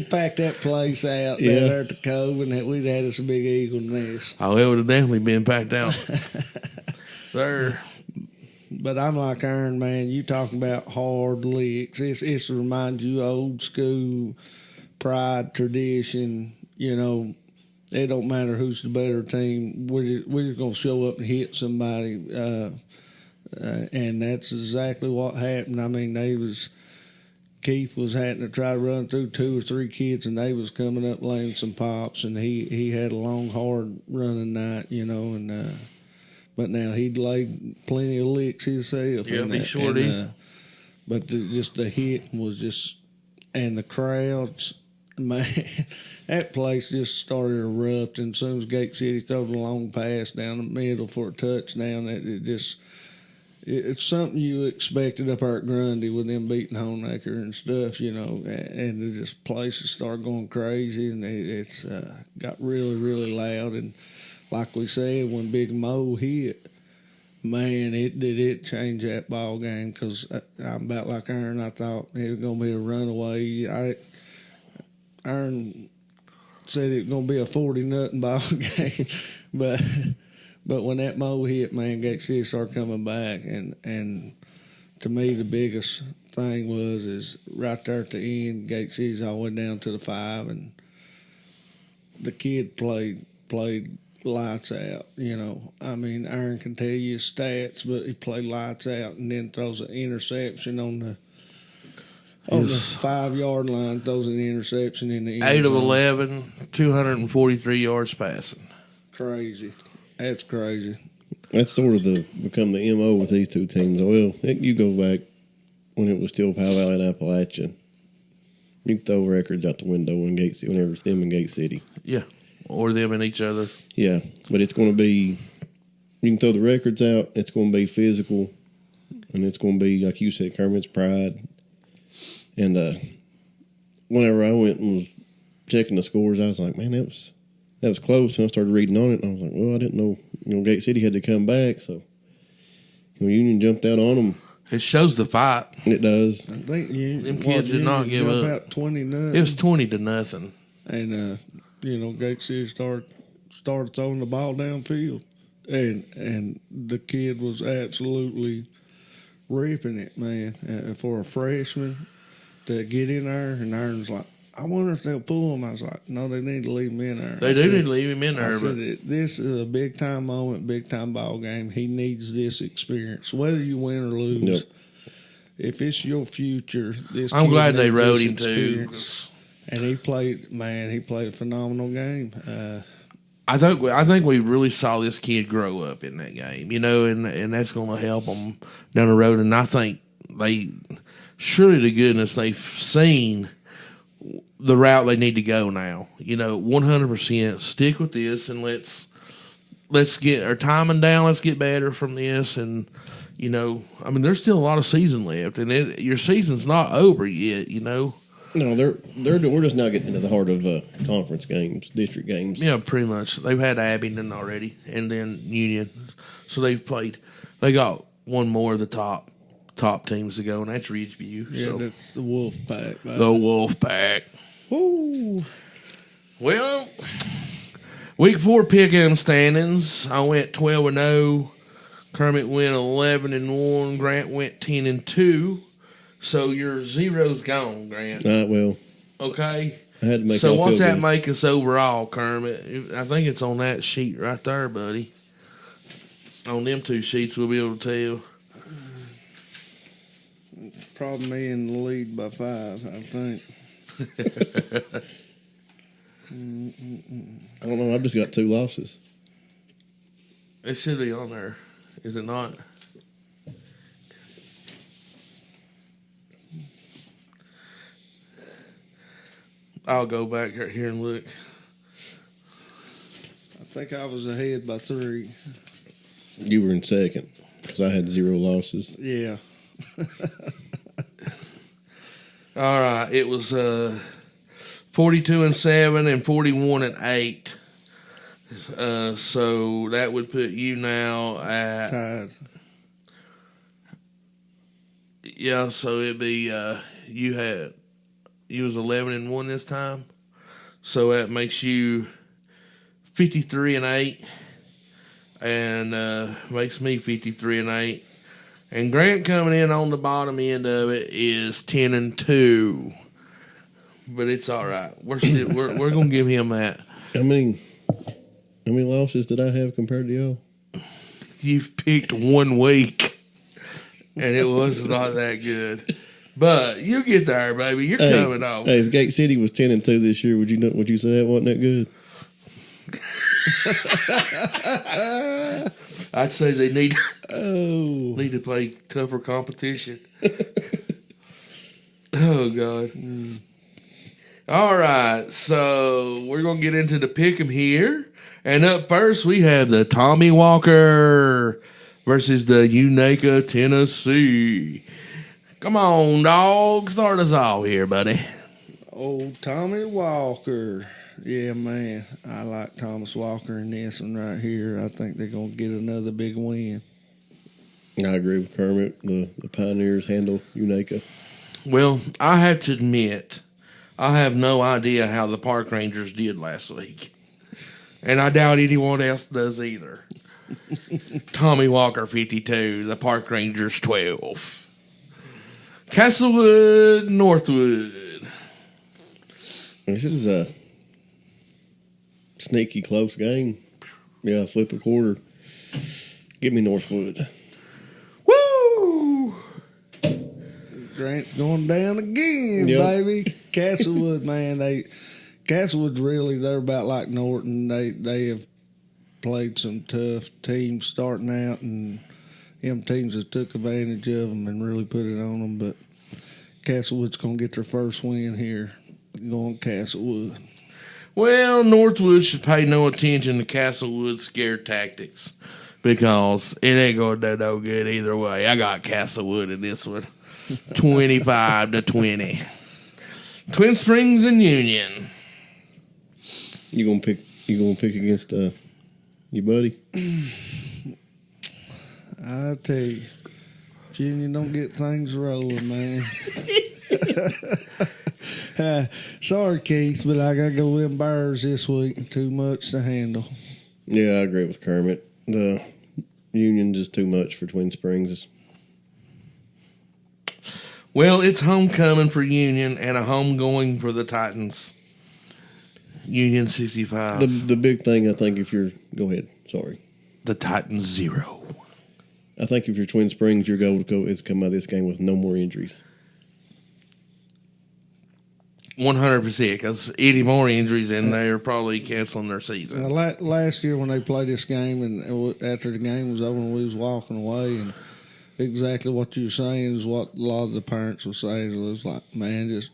packed that place out down there at the Cove, and we'd had us a big eagle nest. Oh, it would have definitely been packed out there. But I'm like Aaron, man. You talking about hard licks? It's reminds you of old school pride, tradition. You know, it don't matter who's the better team. We're just gonna show up and hit somebody, and that's exactly what happened. I mean, Keith was having to try to run through 2 or 3 kids, and they was coming up laying some pops, and he had a long, hard running night, you know, and but now he'd laid plenty of licks himself. Yeah, he sure did. But just the hit was just, and the crowds, man, that place just started erupting. As soon as Gate City threw the long pass down the middle for a touchdown, it's something you expected up there at Grundy with them beating Honaker and stuff, you know, and it just places started going crazy, and it's got really, really loud. And like we said, when Big Mo hit, man, it changed that ball game, because I'm about like Aaron. I thought it was going to be a runaway. Aaron said it was going to be a 40-0 ball game, but when that Mo hit, man, Gate City started coming back, and to me the biggest thing is right there at the end, Gate City's all the way down to the 5, and the kid played lights out. You know, I mean, Aaron can tell you his stats, but he played lights out, and then throws an interception on the 5-yard line, throws an interception in the end 8 of zone. 11, 243 yards passing. Crazy. That's crazy. That's sort of become the MO with these two teams. Well, you go back when it was still Powell Valley and Appalachia. You can throw records out the window whenever it's them in Gate City. Yeah, or them and each other. Yeah, but it's going to be, you can throw the records out, it's going to be physical, and it's going to be, like you said, Kermit's pride. And whenever I went and was checking the scores, I was like, man, that was close. And I started reading on it, and I was like, well, I didn't know, Gate City had to come back, so Union jumped out on them It shows the fight. It does. I think you Them kids did not give jump up. out 20-0. It was 20-0. And Gate City started throwing the ball downfield, and the kid was absolutely ripping it, man. For a freshman to get in there, and Aaron's like, I wonder if they'll pull him. I was like, no, they need to leave him in there. They do need to leave him in I there. said, But this is a big time moment, big time ball game. He needs this experience, whether you win or lose. Yep. If it's your future, this. I'm kid glad they needs rode this him too. experience. And he played a phenomenal game. I think we really saw this kid grow up in that game, and that's going to help them down the road. And I think surely to goodness, they've seen the route they need to go now. 100% stick with this, and let's get our timing down. Let's get better from this, and there's still a lot of season left, and your season's not over yet. No, we're just now getting into the heart of conference games, district games. Yeah, pretty much. They've had Abington already, and then Union, so they've played. They got one more of the top teams to go, and that's Ridgeview. Yeah, so. that's the Wolf Pack. Right? The Wolf Pack. Woo. Well, week 4 pick'em standings. I went 12-0. Kermit went 11-1. Grant went 10-2. So your zero's gone, Grant. Well, Okay. I had to make. So y'all what's feel that good. make us overall, Kermit? I think it's on that sheet right there, buddy. On them 2 sheets, we'll be able to tell. Probably me in the lead by 5, I think. I don't know. I've just got 2 losses. It should be on there, is it not? I'll go back right here and look. I think I was ahead by 3. You were in second because I had 0 losses. Yeah. All right, it was 42-7 and 41-8. So that would put you now at Tied. yeah. So it'd be you was 11-1 this time, so that makes you 53-8, and makes me 53-8. And Grant coming in on the bottom end of it is 10-2, but it's all right. We're gonna give him that. How many losses did I have compared to y'all? You've picked 1 week, and it was not that good. But you get there, baby. You're coming off. Hey, if Gate City was 10-2 this year, would you say that wasn't that good? I'd say they need Oh. to play tougher competition. Oh God! All right, so we're gonna get into the pick'em here, and up first we have the Tommy Walker versus the Unaka, Tennessee. Come on, dog, start us off here, buddy. Old Tommy Walker. Yeah, man. I like Thomas Walker in this one right here. I think they're going to get another big win. I agree with Kermit. The Pioneers handle Unaka. Well, I have to admit, I have no idea how the Park Rangers did last week. And I doubt anyone else does either. Tommy Walker, 52. The Park Rangers, 12. Castlewood, Northwood. This is a sneaky close game. Yeah, flip a quarter. Give me Northwood. Woo! Grant's going down again, Yep. baby. Castlewood, man. Castlewood's really, they're about like Norton. They have played some tough teams starting out, and them teams have took advantage of them and really put it on them. But Castlewood's going to get their first win here. Going Castlewood. Well, Northwood should pay no attention to Castlewood's scare tactics because it ain't going to do no good either way. I got Castlewood in this one, 25-20. Twin Springs and Union. You gonna pick against your buddy? I tell you, Virginia don't get things rolling, man. Sorry, Keith, but I got to go with Bears this week. Too much to handle. Yeah, I agree with Kermit. The Union's just too much for Twin Springs. Well, it's homecoming for Union and a homegoing for the Titans. Union 65. The big thing, I think, if you're... Go ahead. Sorry. The Titans 0. I think if you're Twin Springs, your goal is to come out of this game with no more injuries. 100%, because any more injuries in there probably canceling their season. Last year when they played this game, and after the game was over and we was walking away, and exactly what you were saying is what a lot of the parents were saying. It was like, man, just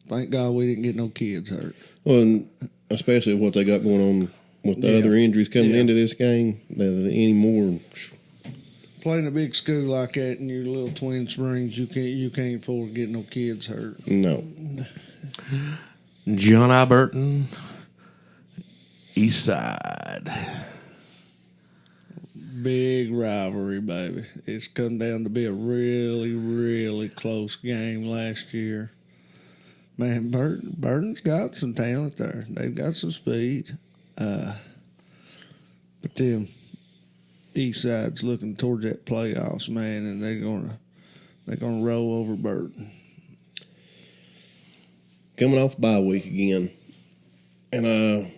thank God we didn't get no kids hurt. Well, and especially what they got going on with the other injuries coming into this game, any more. Playing a big school like that in your little Twin Springs, you can't afford to get no kids hurt. No. John I. Burton, East Side. Big rivalry, baby. It's come down to be a really, really close game last year. Man, Burton's got some talent there. They've got some speed. But them East Side's looking toward that playoffs, man, and they're gonna roll over Burton. Coming off bye week again. And I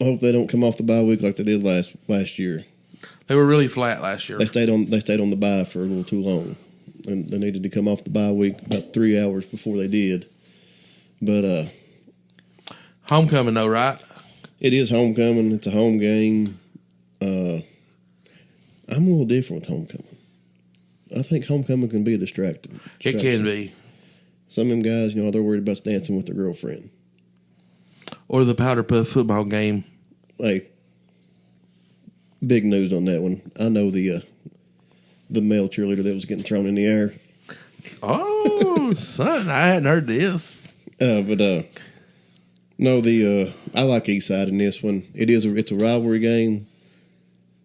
hope they don't come off the bye week like they did last year. They were really flat last year. They stayed on the bye for a little too long. And they needed to come off the bye week about 3 hours before they did. But Homecoming though, right? it is homecoming. It's a home game. I'm a little different with homecoming. I think homecoming can be a distraction. It can be. Some of them guys, they're worried about dancing with their girlfriend. Or the Powder Puff football game. Like, big news on that one. I know the male cheerleader that was getting thrown in the air. Oh, son, I hadn't heard this. No, I like Eastside in this one. It's a rivalry game,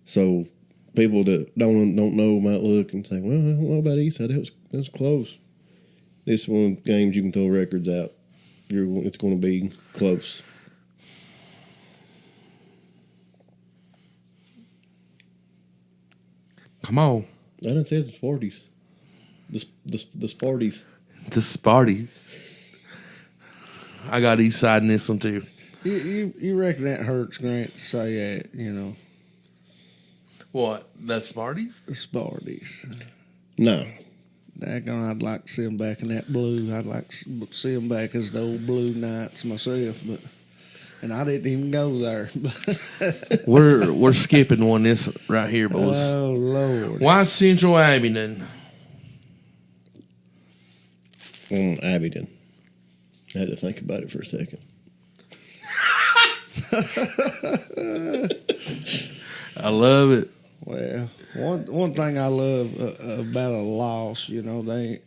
so people that don't know might look and say, "Well, I don't know about Eastside. That was close." This one games you can throw records out. It's going to be close. Come on. I didn't say the Sparties. The Sparties. The Sparties. I got East Side in this one too. You reckon that hurts Grant to say that, What? The Sparties? the Sparties. No. I'd like to see them back in that blue. I'd like to see them back as the old Blue Knights myself, and I didn't even go there. We're skipping one this right here, boys. Oh Lord! Why Central Abingdon? Abingdon. I had to think about it for a second. I love it. Well, one thing I love about a loss, they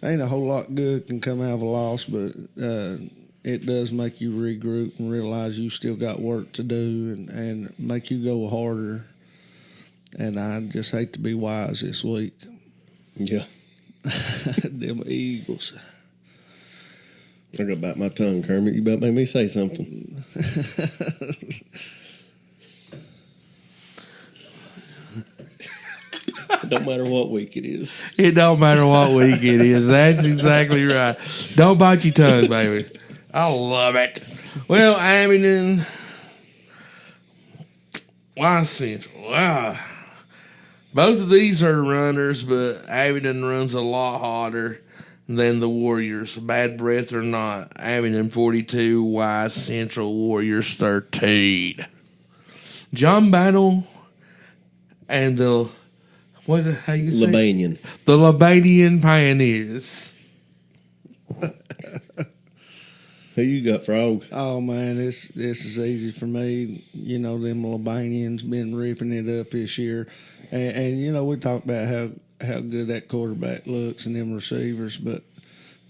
ain't a whole lot good can come out of a loss, but it does make you regroup and realize you still got work to do and make you go harder. And I just hate to be wise this week. Yeah. Them Eagles. I got to bite my tongue, Kermit. You about to make me say something. It don't matter what week it is. It don't matter what week it is. That's exactly right. Don't bite your tongue, baby. I love it. Well, Abingdon, why Central? Wow. Both of these are runners, but Abingdon runs a lot harder than the Warriors. Bad breath or not, Abingdon 42, Y Central Warriors 13. John Battle and the how you say? Lebanian. The Lebanian Pioneers. Who you got, Frog? Oh man, this is easy for me. Them Albanians been ripping it up this year, and we talked about how good that quarterback looks and them receivers, but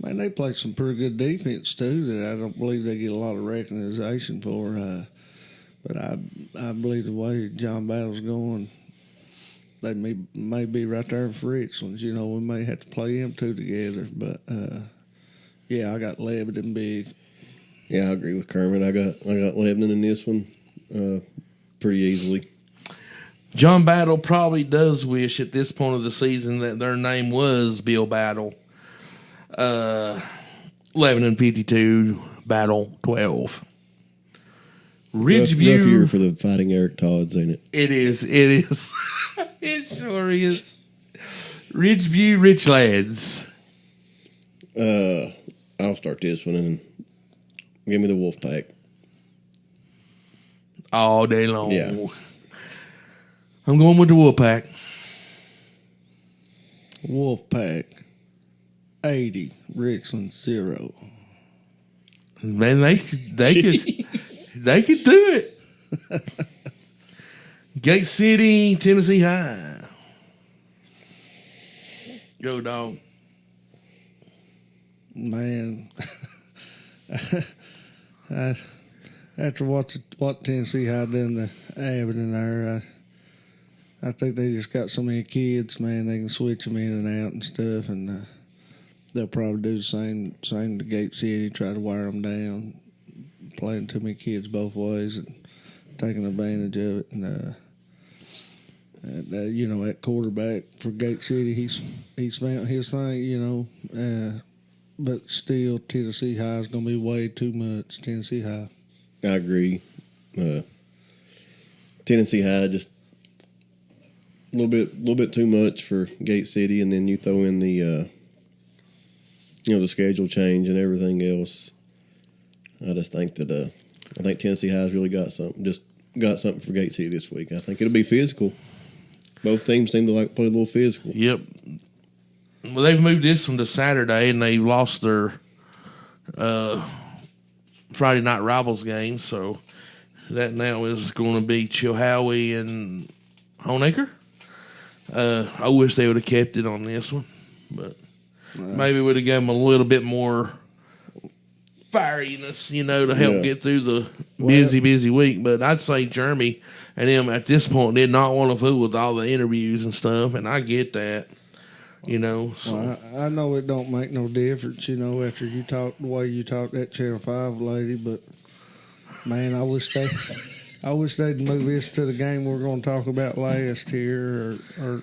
man, they play some pretty good defense too that I don't believe they get a lot of recognition for. But I believe the way John Battle's going, they may be right there for Richlands. You know, we may have to play them two together. But yeah, I got Lebanon big. Yeah, I agree with Kermit. I got Lebanon in this one pretty easily. John Battle probably does wish at this point of the season that their name was Bill Battle. Lebanon 52, Battle 12. Rough year for the Fighting Eric Todds, ain't it? It is. It sure is. Ridgeview Rich Lads. I'll start this one and give me the Wolfpack. All day long. Yeah. I'm going with the Wolfpack. Wolfpack 80, Richland 0. Man, they could do it. Gate City, Tennessee High. Go, dog. Man, after what Tennessee High done to Abbott in there, I think they just got so many kids, man. They can switch them in and out and stuff, and they'll probably do the same to Gate City, try to wear them down, playing too many kids both ways and taking advantage of it. And you know, that quarterback for Gate City, he's found his thing, you know. But still, Tennessee High is going to be way too much. Tennessee High. I agree. Tennessee High just a little bit too much for Gate City, and then you throw in the the schedule change and everything else. I just think that I think Tennessee High's really got something for Gate City this week. I think it'll be physical. Both teams seem to like play a little physical. Yep. Well, they've moved this one to Saturday, and they lost their Friday night rivals game, so that now is going to be Chilhowie and Honaker. I wish they would have kept it on this one, but maybe would have given them a little bit more fieriness, to help get through the busy week. But I'd say Jeremy and him at this point did not want to fool with all the interviews and stuff, and I get that. So. Well, I know it don't make no difference, after you talk the way you talk that Channel 5 lady, but man, I wish they'd move this to the game we're going to talk about last here, or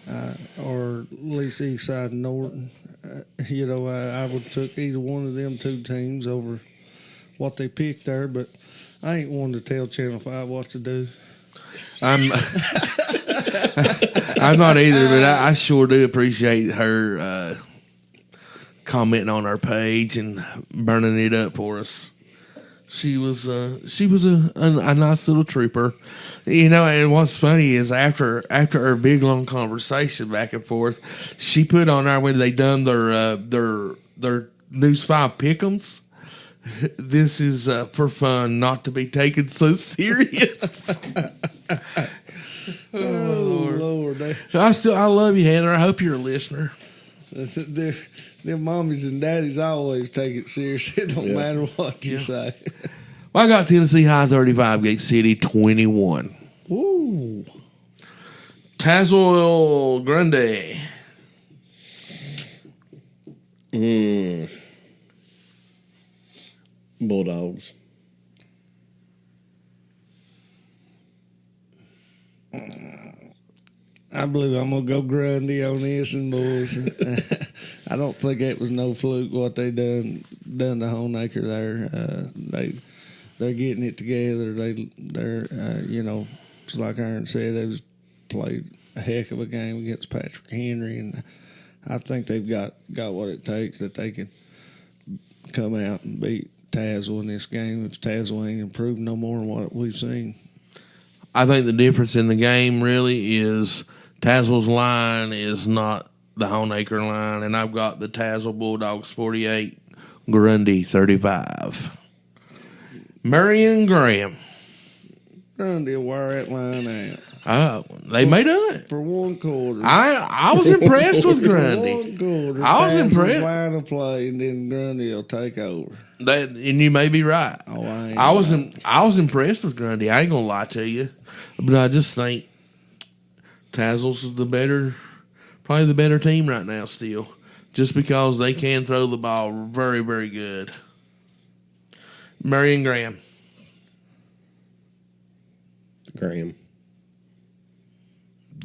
at least Eastside and Norton. I would took either one of them two teams over what they picked there, but I ain't one to tell Channel 5 what to do. I'm not either, but I sure do appreciate her commenting on our page and burning it up for us. She was a nice little trooper, And what's funny is after our big long conversation back and forth, she put on there when they done their News 5 pick'ems. This is for fun, not to be taken so serious. Oh Lord! I love you, Heather. I hope you're a listener. Them mommies and daddies always take it serious. It don't matter what you say. Well, I got Tennessee High 35, Gate City 21. Ooh. Tazewell Grande. Bulldogs. I believe I'm gonna go Grundy on this and boys. I don't think it was no fluke what they done to Honaker there. They're getting it together. They're just like Aaron said, they was played a heck of a game against Patrick Henry, and I think they've got what it takes that they can come out and beat Tazewell in this game if Tazewell ain't improved no more than what we've seen. I think the difference in the game really is Tazewell's line is not the Honaker line, and I've got the Tazewell Bulldogs 48, Grundy 35. Marion Graham. Grundy will wear that line out. They may do it. For one quarter. I was impressed with Grundy. For one quarter. I was impressed. Line of play, and then Grundy will take over. And you may be right. Oh, I was impressed with Grundy. I ain't gonna lie to you, but I just think Tassels is probably the better team right now still, just because they can throw the ball very, very good. Marion Graham.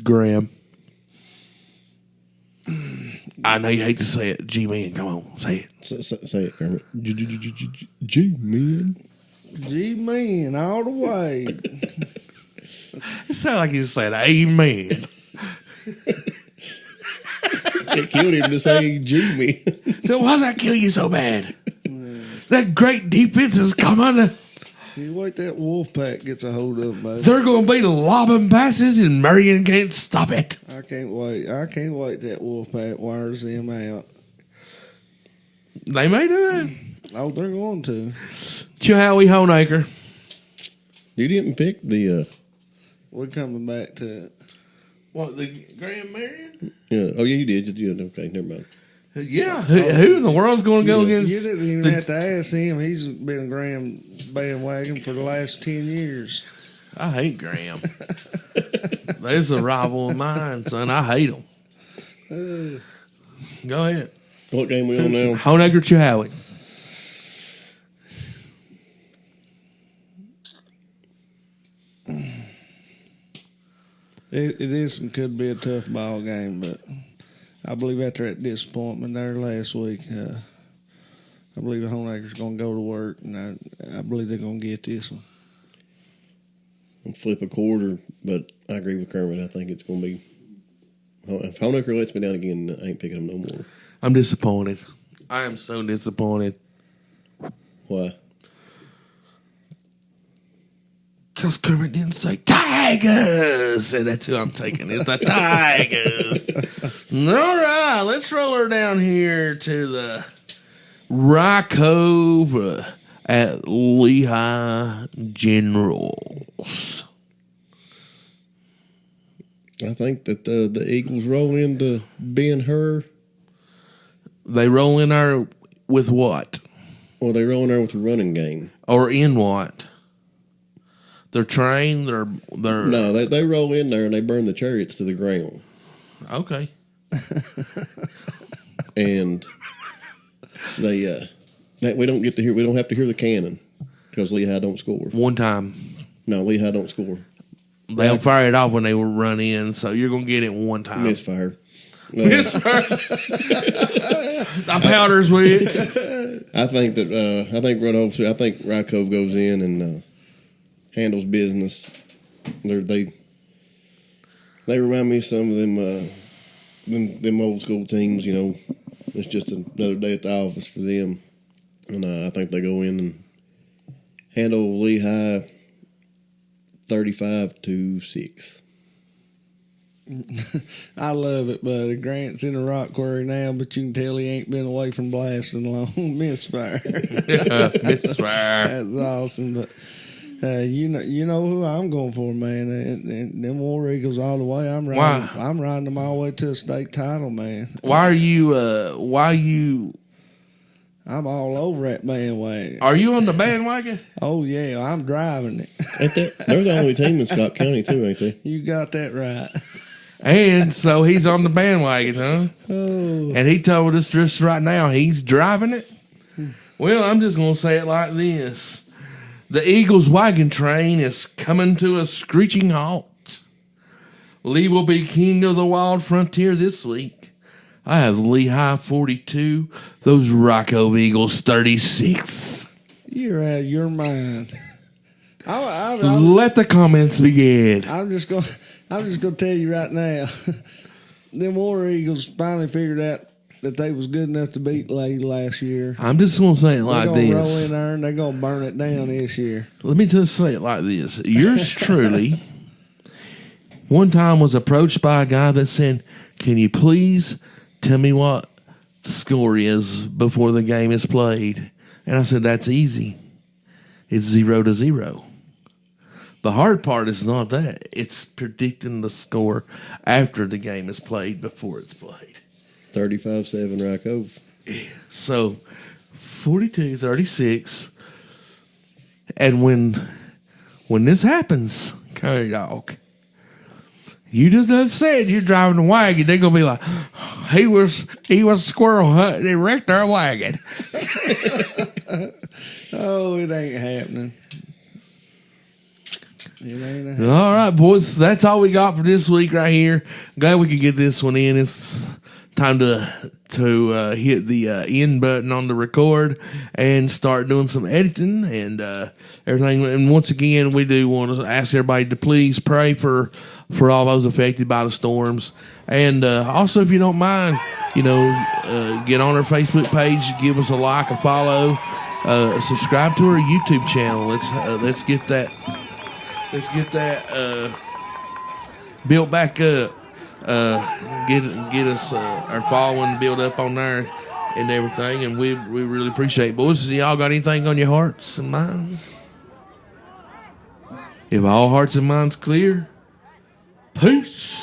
Graham. I know you hate to say it. G-Man, come on, say it. Say it, Kermit. G-Man. G-Man, all the way. It sounded like he said, amen. It killed him to say G-Man. So why does that kill you so bad? That great defense is coming. You wait that Wolfpack gets a hold of them, baby. They're going to be lobbing passes, and Marion can't stop it. I can't wait. I can't wait that Wolfpack wires them out. They may do it. Oh, they're going to. Chilhowie Honaker. You didn't pick the... We're coming back to it. What, the Graham Marion? Yeah. Oh, yeah, you did. You did. Okay, never mind. Yeah. Who in the world's going to go against... You didn't even have to ask him. He's been a Graham bandwagon for the last 10 years. I hate Graham. There's a rival of mine, son. I hate him. Go ahead. What game we on now? Honaker Chilhowie. It is and could be a tough ball game, but I believe after that disappointment there last week, I believe the Honaker's going to go to work, and I believe they're going to get this one. I'll flip a quarter, but I agree with Kermit. I think it's going to be... If Honaker lets me down again, I ain't picking them no more. I'm disappointed. I am so disappointed. Why? Because Kermit didn't say Tigers. And that's who I'm taking. It's the Tigers. All right. Let's roll her down here to the Rye Cove at Lehigh Generals. I think that the Eagles roll into Ben-Hur. They roll in there with what? Or they roll in there with the running game. Or in what? They're trained. They're No, they roll in there and they burn the chariots to the ground. Okay. And we don't get to hear. We don't have to hear the cannon because Lehigh don't score. One time. No, Lehigh don't score. They'll fire it off when they will run in, so you're going to get it one time. Misfire. Misfire. The powder's weak. I think Rye Cove goes in and handles business. They remind me of some of them old school teams. You know, it's just another day at the office for them, and I think they go in and handle Lehigh 35-6. I love it, buddy. Grant's in a rock quarry now, but you can tell he ain't been away from blasting long. Misfire. Misfire. That's awesome. But you know who I'm going for, man. And them War Eagles all the way. I'm riding them all the way to a state title, man. Why are you I'm all over that bandwagon. Are you on the bandwagon? Oh yeah, I'm driving it. They're the only team in Scott County too, ain't they? You got that right. And so he's on the bandwagon, huh? Oh. And he told us just right now he's driving it. Well, I'm just going to say it like this. The Eagles wagon train is coming to a screeching halt. Lee will be king of the wild frontier this week. I have Lehigh 42, those Rye Cove Eagles 36. You're out of your mind. Let the comments begin. I'm just gonna tell you right now. Them War Eagles finally figured out that they was good enough to beat Lady last year. I'm just going to say it like they're gonna roll this. in there and they're gonna burn it down this year. Let me just say it like this. Yours truly, one time was approached by a guy that said, "Can you please tell me what the score is before the game is played?" And I said, "That's easy. It's 0-0. The hard part is not that. It's predicting the score after the game is played before it's played." 35-7 Rye Cove. So 42-36. And when this happens, Curry Dog, You just said you're driving a wagon. They're gonna be like, he was squirrel hunting and wrecked our wagon. Oh, it ain't happening. It ain't happening. All right, boys. That's all we got for this week right here. Glad we could get this one in. It's time to hit the end button on the record and start doing some editing and everything. And once again, we do want to ask everybody to please pray for all those affected by the storms. And also, if you don't mind, get on our Facebook page, give us a like, a follow, subscribe to our YouTube channel. Let's get that built back up. Get us our following built up on there and everything, and we really appreciate it. Boys, y'all got anything on your hearts and minds? If all hearts and minds clear, peace.